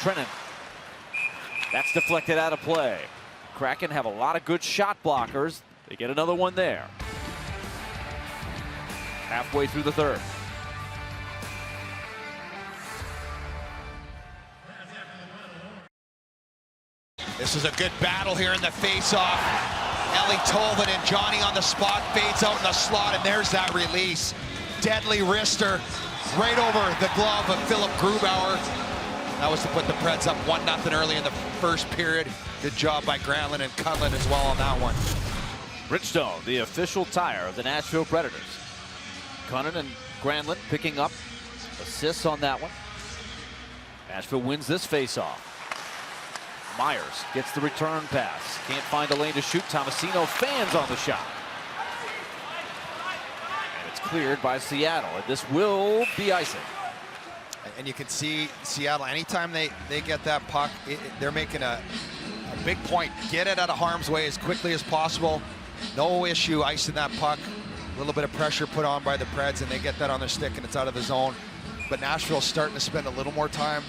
Trennan. That's deflected out of play. Kraken have a lot of good shot blockers. They get another one there. Halfway through the third. This is a good battle here in the face-off. Ellie Tolvin and Johnny on the spot, fades out in the slot, and there's that release. Deadly wrister right over the glove of Philip Grubauer. That was to put the Preds up 1-0 early in the first period. Good job by Granlund and Cunlin as well on that one. Bridgestone, the official tire of the Nashville Predators. Cunnin and Granlund picking up assists on that one. Nashville wins this face-off. Myers gets the return pass. Can't find a lane to shoot. Tomasino fans on the shot. And it's cleared by Seattle. And this will be icing. And you can see Seattle, anytime they get that puck, they're making a big point. Get it out of harm's way as quickly as possible. No issue icing that puck. A little bit of pressure put on by the Preds, and they get that on their stick, and it's out of the zone. But Nashville's starting to spend a little more time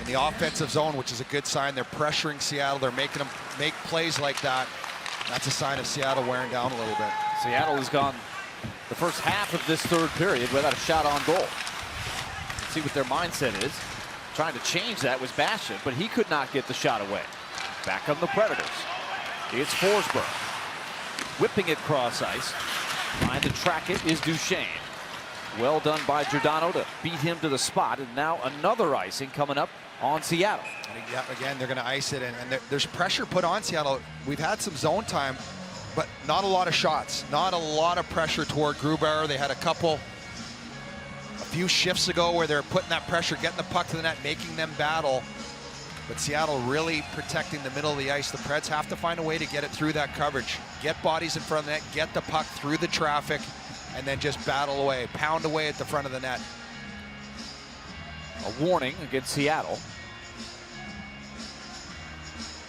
in the offensive zone, which is a good sign. They're pressuring Seattle. They're making them make plays like that. That's a sign of Seattle wearing down a little bit. Seattle has gone the first half of this third period without a shot on goal. Let's see what their mindset is. Trying to change that was Bastian, but he could not get the shot away. Back on the Predators. It's Forsberg. Whipping it cross ice. Trying to track it is Duchesne. Well done by Giordano to beat him to the spot. And now another icing coming up on Seattle. Yeah, again, they're going to ice it, and there's pressure put on Seattle. We've had some zone time, but not a lot of shots. Not a lot of pressure toward Grubauer. They had a few shifts ago where they're putting that pressure, getting the puck to the net, making them battle. But Seattle really protecting the middle of the ice. The Preds have to find a way to get it through that coverage. Get bodies in front of the net, get the puck through the traffic, and then just battle away, pound away at the front of the net. A warning against Seattle.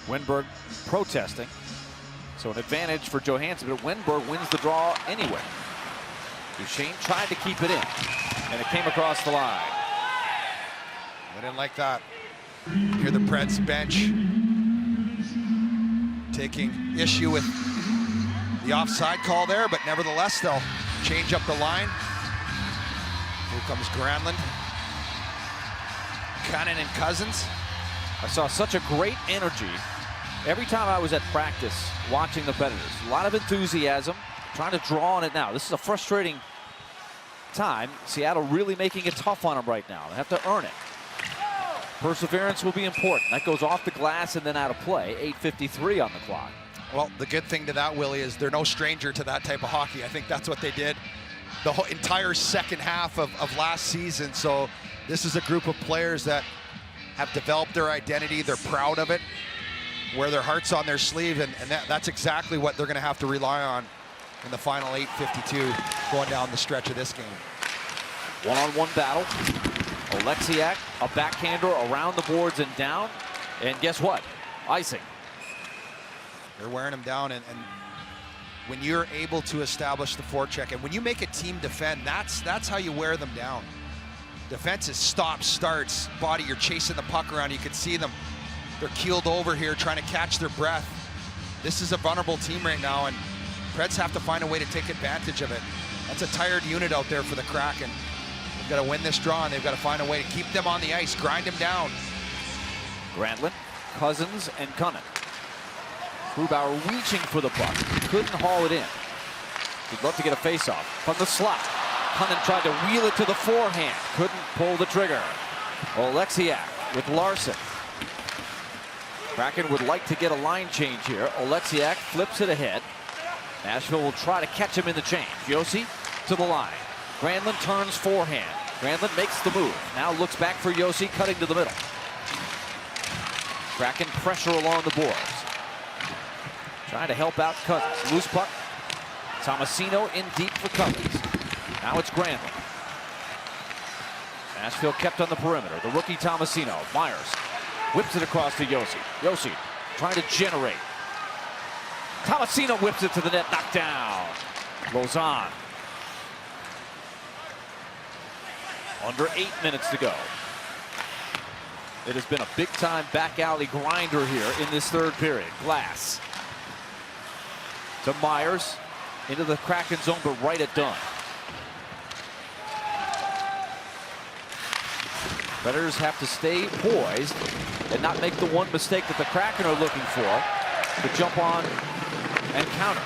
Wenberg protesting. So an advantage for Johansson, but Wenberg wins the draw anyway. Duchesne tried to keep it in, and it came across the line. I didn't like that. Here the Preds bench taking issue with the offside call there, but nevertheless they'll change up the line. Here comes Granlund. Cunnin and Cousins. I saw such a great energy every time I was at practice watching the Predators. A lot of enthusiasm, trying to draw on it now. This is a frustrating time. Seattle really making it tough on them right now. They have to earn it. Perseverance will be important. That goes off the glass and then out of play. 8:53 on the clock. Well, the good thing to that, Willie, is they're no stranger to that type of hockey. I think that's what they did the whole entire second half of last season. So this is a group of players that have developed their identity. They're proud of it, wear their hearts on their sleeve, and that's exactly what they're going to have to rely on in the final 8:52 going down the stretch of this game. One-on-one battle. Oleksiak, a backhander around the boards and down. And guess what? Icing. They're wearing them down, and when you're able to establish the forecheck, and when you make a team defend, that's how you wear them down. Defense is stops, starts, body, you're chasing the puck around. You can see them. They're keeled over here trying to catch their breath. This is a vulnerable team right now, and Preds have to find a way to take advantage of it. That's a tired unit out there for the Kraken. They've got to win this draw, and they've got to find a way to keep them on the ice, grind them down. Granlund, Cousins, and Cunnin. Grubauer reaching for the puck. Couldn't haul it in. He'd love to get a face-off from the slot. Cunnin tried to wheel it to the forehand. Couldn't pull the trigger. Oleksiak with Larson. Kraken would like to get a line change here. Oleksiak flips it ahead. Nashville will try to catch him in the change. Josi to the line. Granlund turns forehand. Granlund makes the move. Now looks back for Josi, cutting to the middle. Kraken pressure along the boards. Trying to help out Cousins. Loose puck. Tomasino in deep for Cousins. Now it's Granlund. Nashville kept on the perimeter. The rookie Tomasino. Myers whips it across to Josi. Josi trying to generate. Tomasino whips it to the net. Knocked down. Lausanne. Under 8 minutes to go. It has been a big-time back alley grinder here in this third period. Glass to Myers into the Kraken zone, but right at Dunn. Predators have to stay poised and not make the one mistake that the Kraken are looking for, to jump on and counter.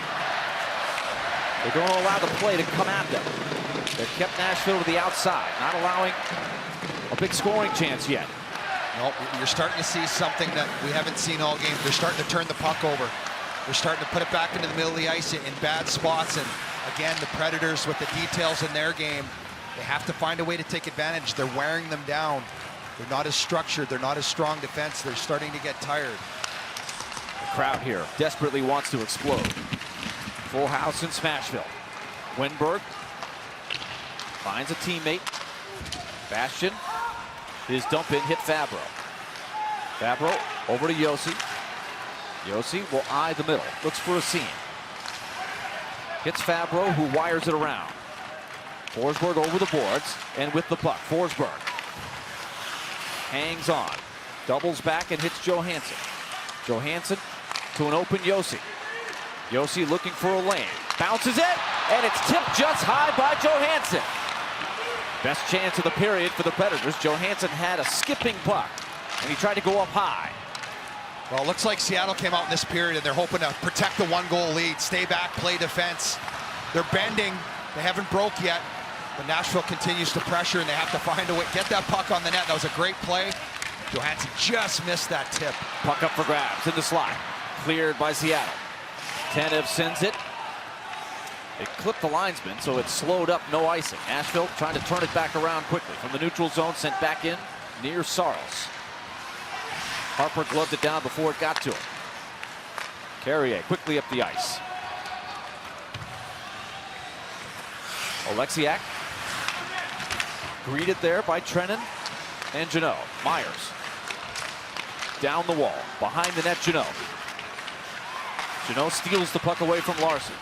They don't allow the play to come at them. They've kept Nashville to the outside, not allowing a big scoring chance yet. Nope, you're starting to see something that we haven't seen all game. They're starting to turn the puck over. They're starting to put it back into the middle of the ice in bad spots. And again, the Predators with the details in their game, they have to find a way to take advantage. They're wearing them down. They're not as structured. They're not as strong defense. They're starting to get tired. The crowd here desperately wants to explode. Full house in Smashville. Winberg finds a teammate. Bastian. His dump in hit Fabro. Fabro over to Josi. Josi will eye the middle. Looks for a seam. Hits Fabro, who wires it around. Forsberg over the boards and with the puck. Forsberg hangs on. Doubles back and hits Johansson. Johansson to an open Josi. Josi looking for a lane. Bounces it, and it's tipped just high by Johansson. Best chance of the period for the Predators. Johansson had a skipping puck, and he tried to go up high. Well, it looks like Seattle came out in this period, and they're hoping to protect the one-goal lead, stay back, play defense. They're bending. They haven't broke yet, but Nashville continues to pressure, and they have to find a way. Get that puck on the net. That was a great play. Johansson just missed that tip. Puck up for grabs in the slot. Cleared by Seattle. Tanev sends it. It clipped the linesman, so it slowed up, no icing. Nashville trying to turn it back around quickly. From the neutral zone, sent back in near Saros. Harper gloved it down before it got to him. Carrier quickly up the ice. Oleksiak greeted there by Trennan and Janot. Myers down the wall, behind the net. Janot steals the puck away from Larson.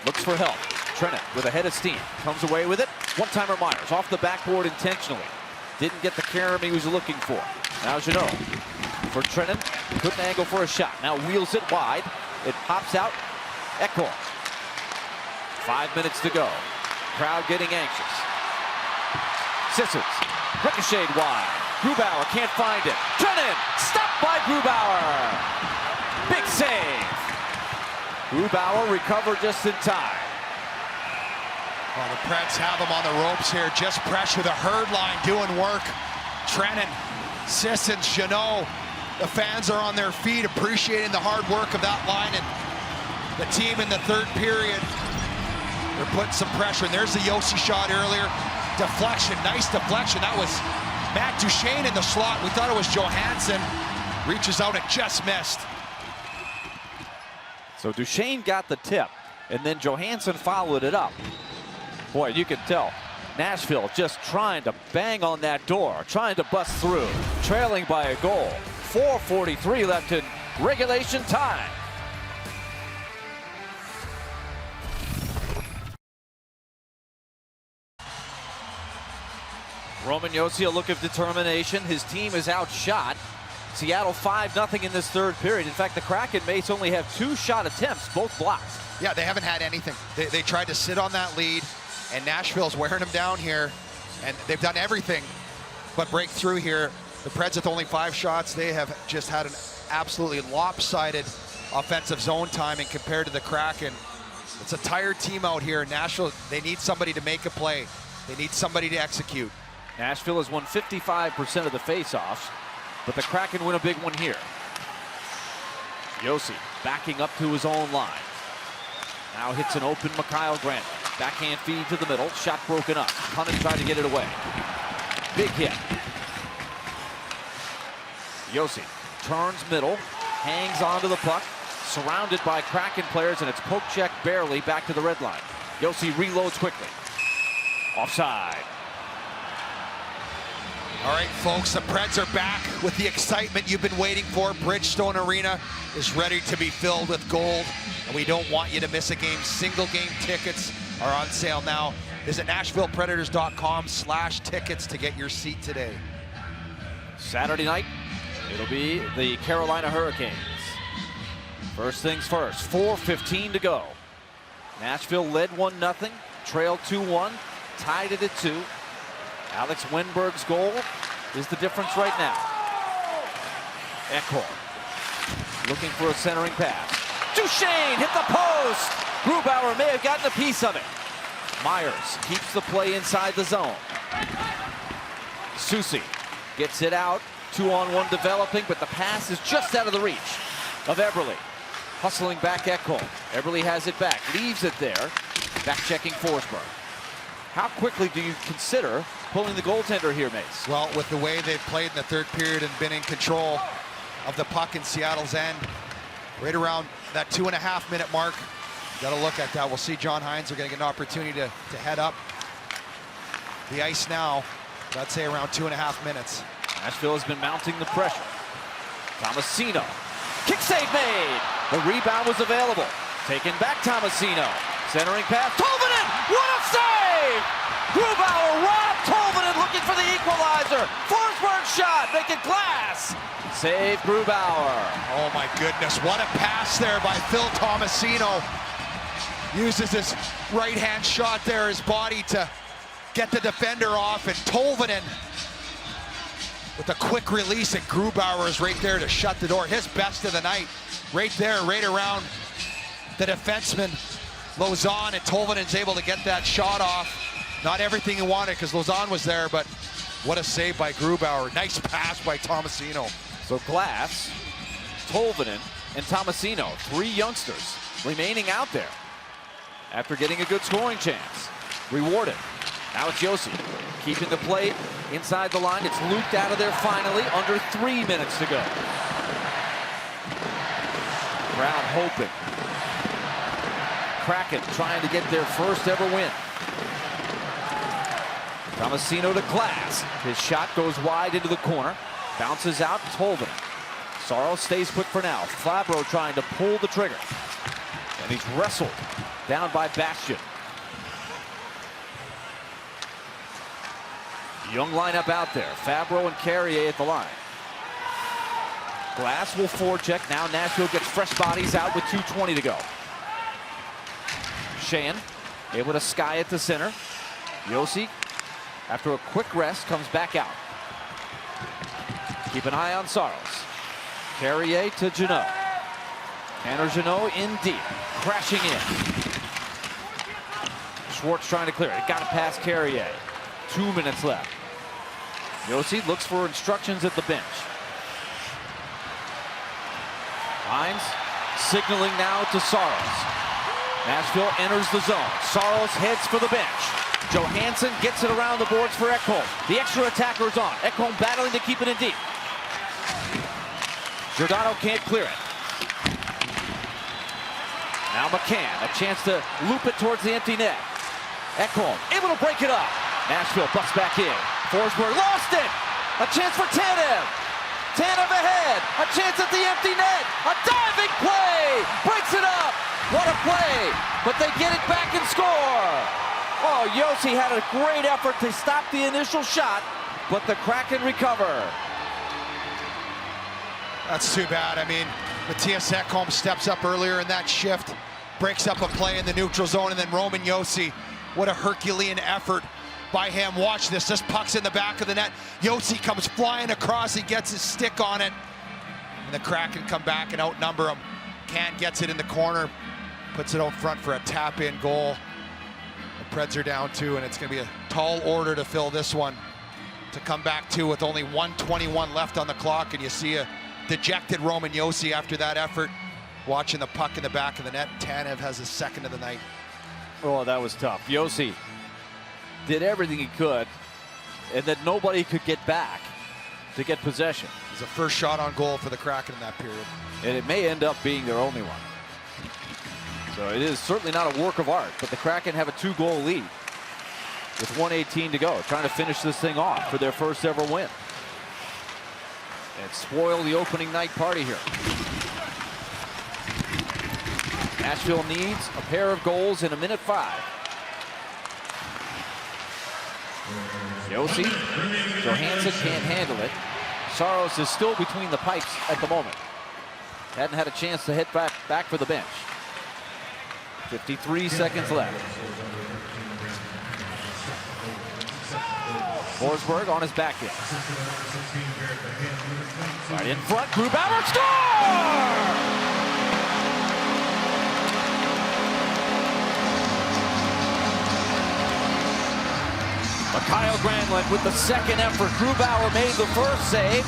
Looks for help. Trennan with a head of steam comes away with it. One-timer Myers off the backboard intentionally. Didn't get the carom he was looking for. Now Janot for Trennan. Couldn't angle for a shot. Now wheels it wide. It pops out. Ekholm. 5 minutes to go. Crowd getting anxious. Sissons. Ricocheted wide. Grubauer can't find it. Trennan stopped by Grubauer. Big save. Grubauer recovered just in time. Well, the Preds have them on the ropes here. Just pressure. The herd line doing work. Trennan, Sissons, Janot. The fans are on their feet appreciating the hard work of that line. And the team in the third period They're putting some pressure. And there's the Yossi shot earlier. Deflection, nice deflection. That was Matt Duchene in the slot. We thought it was Johansson. Reaches out and just missed. So Duchene got the tip, and then Johansson followed it up. Boy, you can tell Nashville just trying to bang on that door, trying to bust through, trailing by a goal. 4:43 left in regulation time. Roman Josi, a look of determination. His team is outshot. Seattle 5-0 in this third period. In fact, the Kraken mates only have 2 shot attempts, both blocked. Yeah, they haven't had anything. They tried to sit on that lead, and Nashville's wearing them down here, and they've done everything but break through here. The Preds with only 5 shots, they have just had an absolutely lopsided offensive zone timing compared to the Kraken. It's a tired team out here. Nashville, they need somebody to make a play. They need somebody to execute. Nashville has won 55% of the faceoffs, but the Kraken win a big one here. Josi backing up to his own line. Now hits an open Mikhail Grant. Backhand feed to the middle. Shot broken up. Hunter tried to get it away. Big hit. Josi turns middle. Hangs onto the puck. Surrounded by Kraken players, and it's poke check barely back to the red line. Josi reloads quickly. Offside. All right, folks, the Preds are back with the excitement you've been waiting for. Bridgestone Arena is ready to be filled with gold, and we don't want you to miss a game. Single game tickets are on sale now. Visit NashvillePredators.com/tickets to get your seat today. Saturday night, it'll be the Carolina Hurricanes. First things first, 4:15 to go. Nashville led 1-0, trailed 2-1, tied it at 2. Alex Wenberg's goal is the difference right now. Ekholm looking for a centering pass. Duchene hit the post. Grubauer may have gotten a piece of it. Myers keeps the play inside the zone. Soucy gets it out. 2-on-1 developing, but the pass is just out of the reach of Eberle. Hustling back Ekholm. Eberle has it back, leaves it there. Back checking Forsberg. How quickly do you consider pulling the goaltender here, Mace? Well, with the way they've played in the third period and been in control of the puck in Seattle's end, right around that 2.5-minute mark, got to look at that. We'll see John Hines are going to get an opportunity to head up the ice now. I'd say around 2.5 minutes. Nashville has been mounting the pressure. Tomasino. Kick save made. The rebound was available. Taken back Tomasino. Centering pass. Tolvanen! What a save! Grubauer robbed Tolvanen looking for the equalizer. Forsberg shot. Make it glass. Save Grubauer. Oh my goodness. What a pass there by Phil Tomasino. Uses his right-hand shot there, his body to get the defender off, and Tolvanen with a quick release, and Grubauer is right there to shut the door. His best of the night right there, right around the defenseman Lauzon, and Tolvanen's able to get that shot off. Not everything he wanted because Lauzon was there, but what a save by Grubauer. Nice pass by Tomasino. So Glass, Tolvanen, and Tomasino, 3 youngsters remaining out there after getting a good scoring chance. Rewarded. Now it's Josi keeping the play inside the line. It's looped out of there finally. Under 3 minutes to go. Crowd hoping. Kraken trying to get their first ever win. Tomasino to Glass. His shot goes wide into the corner. Bounces out. Tolvanen. Saros stays put for now. Fabro trying to pull the trigger. And he's wrestled down by Bastian. Young lineup out there. Fabro and Carrier at the line. Glass will forecheck. Now Nashville gets fresh bodies out with 2:20 to go. Sheahan able to sky it to center. Josi, after a quick rest, comes back out. Keep an eye on Saros. Carrier to Jeannot. Tanner Jeannot in deep. Crashing in. Schwartz trying to clear it. Got it past Carrier. 2 minutes left. Josi looks for instructions at the bench. Hines signaling now to Saros. Nashville enters the zone. Saros heads for the bench. Johansson gets it around the boards for Ekholm. The extra attacker is on. Ekholm battling to keep it in deep. Giordano can't clear it. Now McCann, a chance to loop it towards the empty net. Ekholm able to break it up. Nashville busts back in. Forsberg lost it. A chance for Tanev. Tanev ahead. A chance at the empty net. A diving play. Breaks it up. What a play. But they get it back and score. Oh, Josi had a great effort to stop the initial shot, but the Kraken recover. That's too bad. I mean, Mattias Ekholm steps up earlier in that shift, breaks up a play in the neutral zone, and then Roman Josi, what a Herculean effort by him. Watch this, this puck's in the back of the net. Josi comes flying across, he gets his stick on it, and the Kraken come back and outnumber him. Can gets it in the corner, puts it out front for a tap-in goal. The Preds are down 2, and it's going to be a tall order to fill this one, to come back 2 with only 1:21 left on the clock, and you see a dejected Roman Josi after that effort, watching the puck in the back of the net. Tanev has his second of the night. Oh, that was tough. Josi did everything he could, and that nobody could get back to get possession. It's the first shot on goal for the Kraken in that period. And it may end up being their only one. So it is certainly not a work of art, but the Kraken have a 2-goal lead with 1:18 to go, trying to finish this thing off for their first ever win. And spoil the opening night party here. Nashville needs a pair of goals in 1:05. Josi, Johansson can't handle it. Saros is still between the pipes at the moment. Hadn't had a chance to hit back for the bench. 53 seconds left. Forsberg on his back end. Right in front, Grubauer score! Kyle Granlund with the second effort. Grubauer made the first save.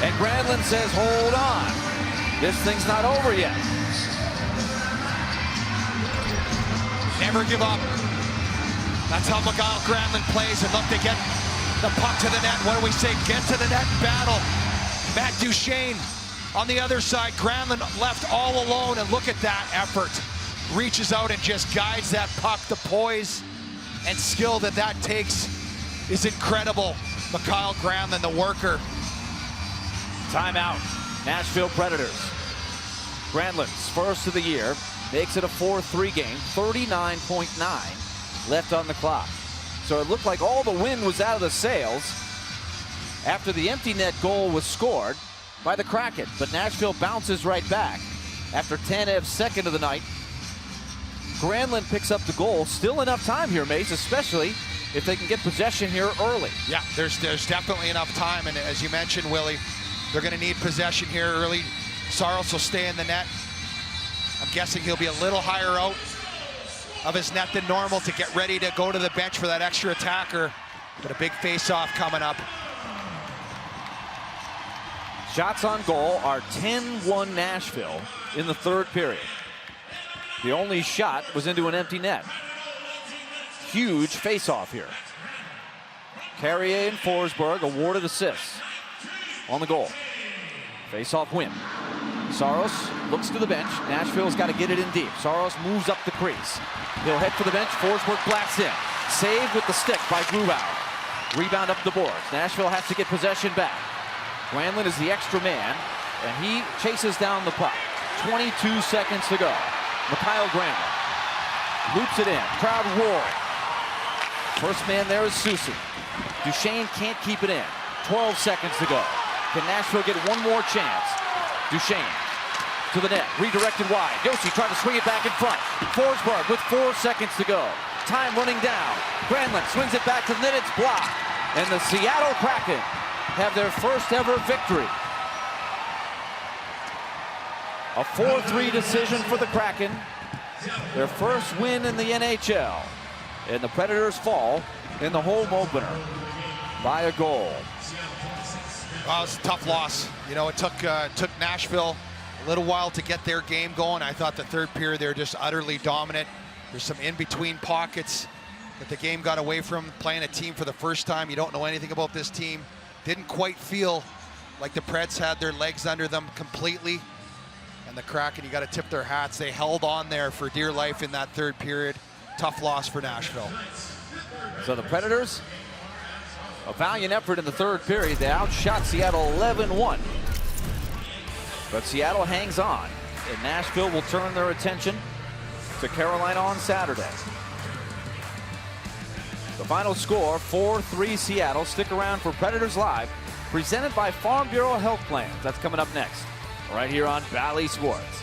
And Granlund says, hold on. This thing's not over yet. Never give up. That's how Kyle Granlund plays. And look, they get the puck to the net. What do we say? Get to the net battle. Matt Duchene on the other side. Granlund left all alone. And look at that effort. Reaches out and just guides that puck. The poise and skill that takes is incredible. Kyle Granlund, the worker. Timeout. Nashville Predators. Granlund's first of the year. Makes it a 4-3 game. 39.9 left on the clock. So it looked like all the wind was out of the sails after the empty net goal was scored by the Kraken. But Nashville bounces right back after Tanev's second of the night. Granlund picks up the goal. Still enough time here, Mace, especially if they can get possession here early. Yeah, there's definitely enough time. And as you mentioned, Willie, they're going to need possession here early. Saros will stay in the net. I'm guessing he'll be a little higher out of his net than normal to get ready to go to the bench for that extra attacker. But a big face-off coming up. Shots on goal are 10-1 Nashville in the third period. The only shot was into an empty net. Huge face-off here. Carrier and Forsberg awarded assists on the goal. Face-off win. Saros looks to the bench. Nashville's got to get it in deep. Saros moves up the crease. He'll head for the bench. Forsberg blasts in. Saved with the stick by Grubauer. Rebound up the boards. Nashville has to get possession back. Granlund is the extra man, and he chases down the puck. 22 seconds to go. Kyle Granlund loops it in. Crowd roaring. First man there is Soucy. Duchene can't keep it in. 12 seconds to go. Can Nashville get one more chance? Duchene to the net. Redirected wide. Josi trying to swing it back in front. Forsberg with 4 seconds to go. Time running down. Granlund swings it back to the net. It's blocked. And the Seattle Kraken have their first ever victory. A 4-3 decision for the Kraken. Their first win in the NHL. And the Predators fall in the home opener by a goal. Well, it was a tough loss. You know, it took Nashville a little while to get their game going. I thought the third period they were just utterly dominant. There's some in-between pockets that the game got away from. Playing a team for the first time, you don't know anything about this team. Didn't quite feel like the Preds had their legs under them completely. And the Kraken, you got to tip their hats. They held on there for dear life in that third period. Tough loss for Nashville. So the Predators, a valiant effort in the third period. They outshot Seattle 11-1. But Seattle hangs on, and Nashville will turn their attention to Carolina on Saturday. The final score, 4-3 Seattle. Stick around for Predators Live, presented by Farm Bureau Health Plans. That's coming up next, right here on Bally Sports.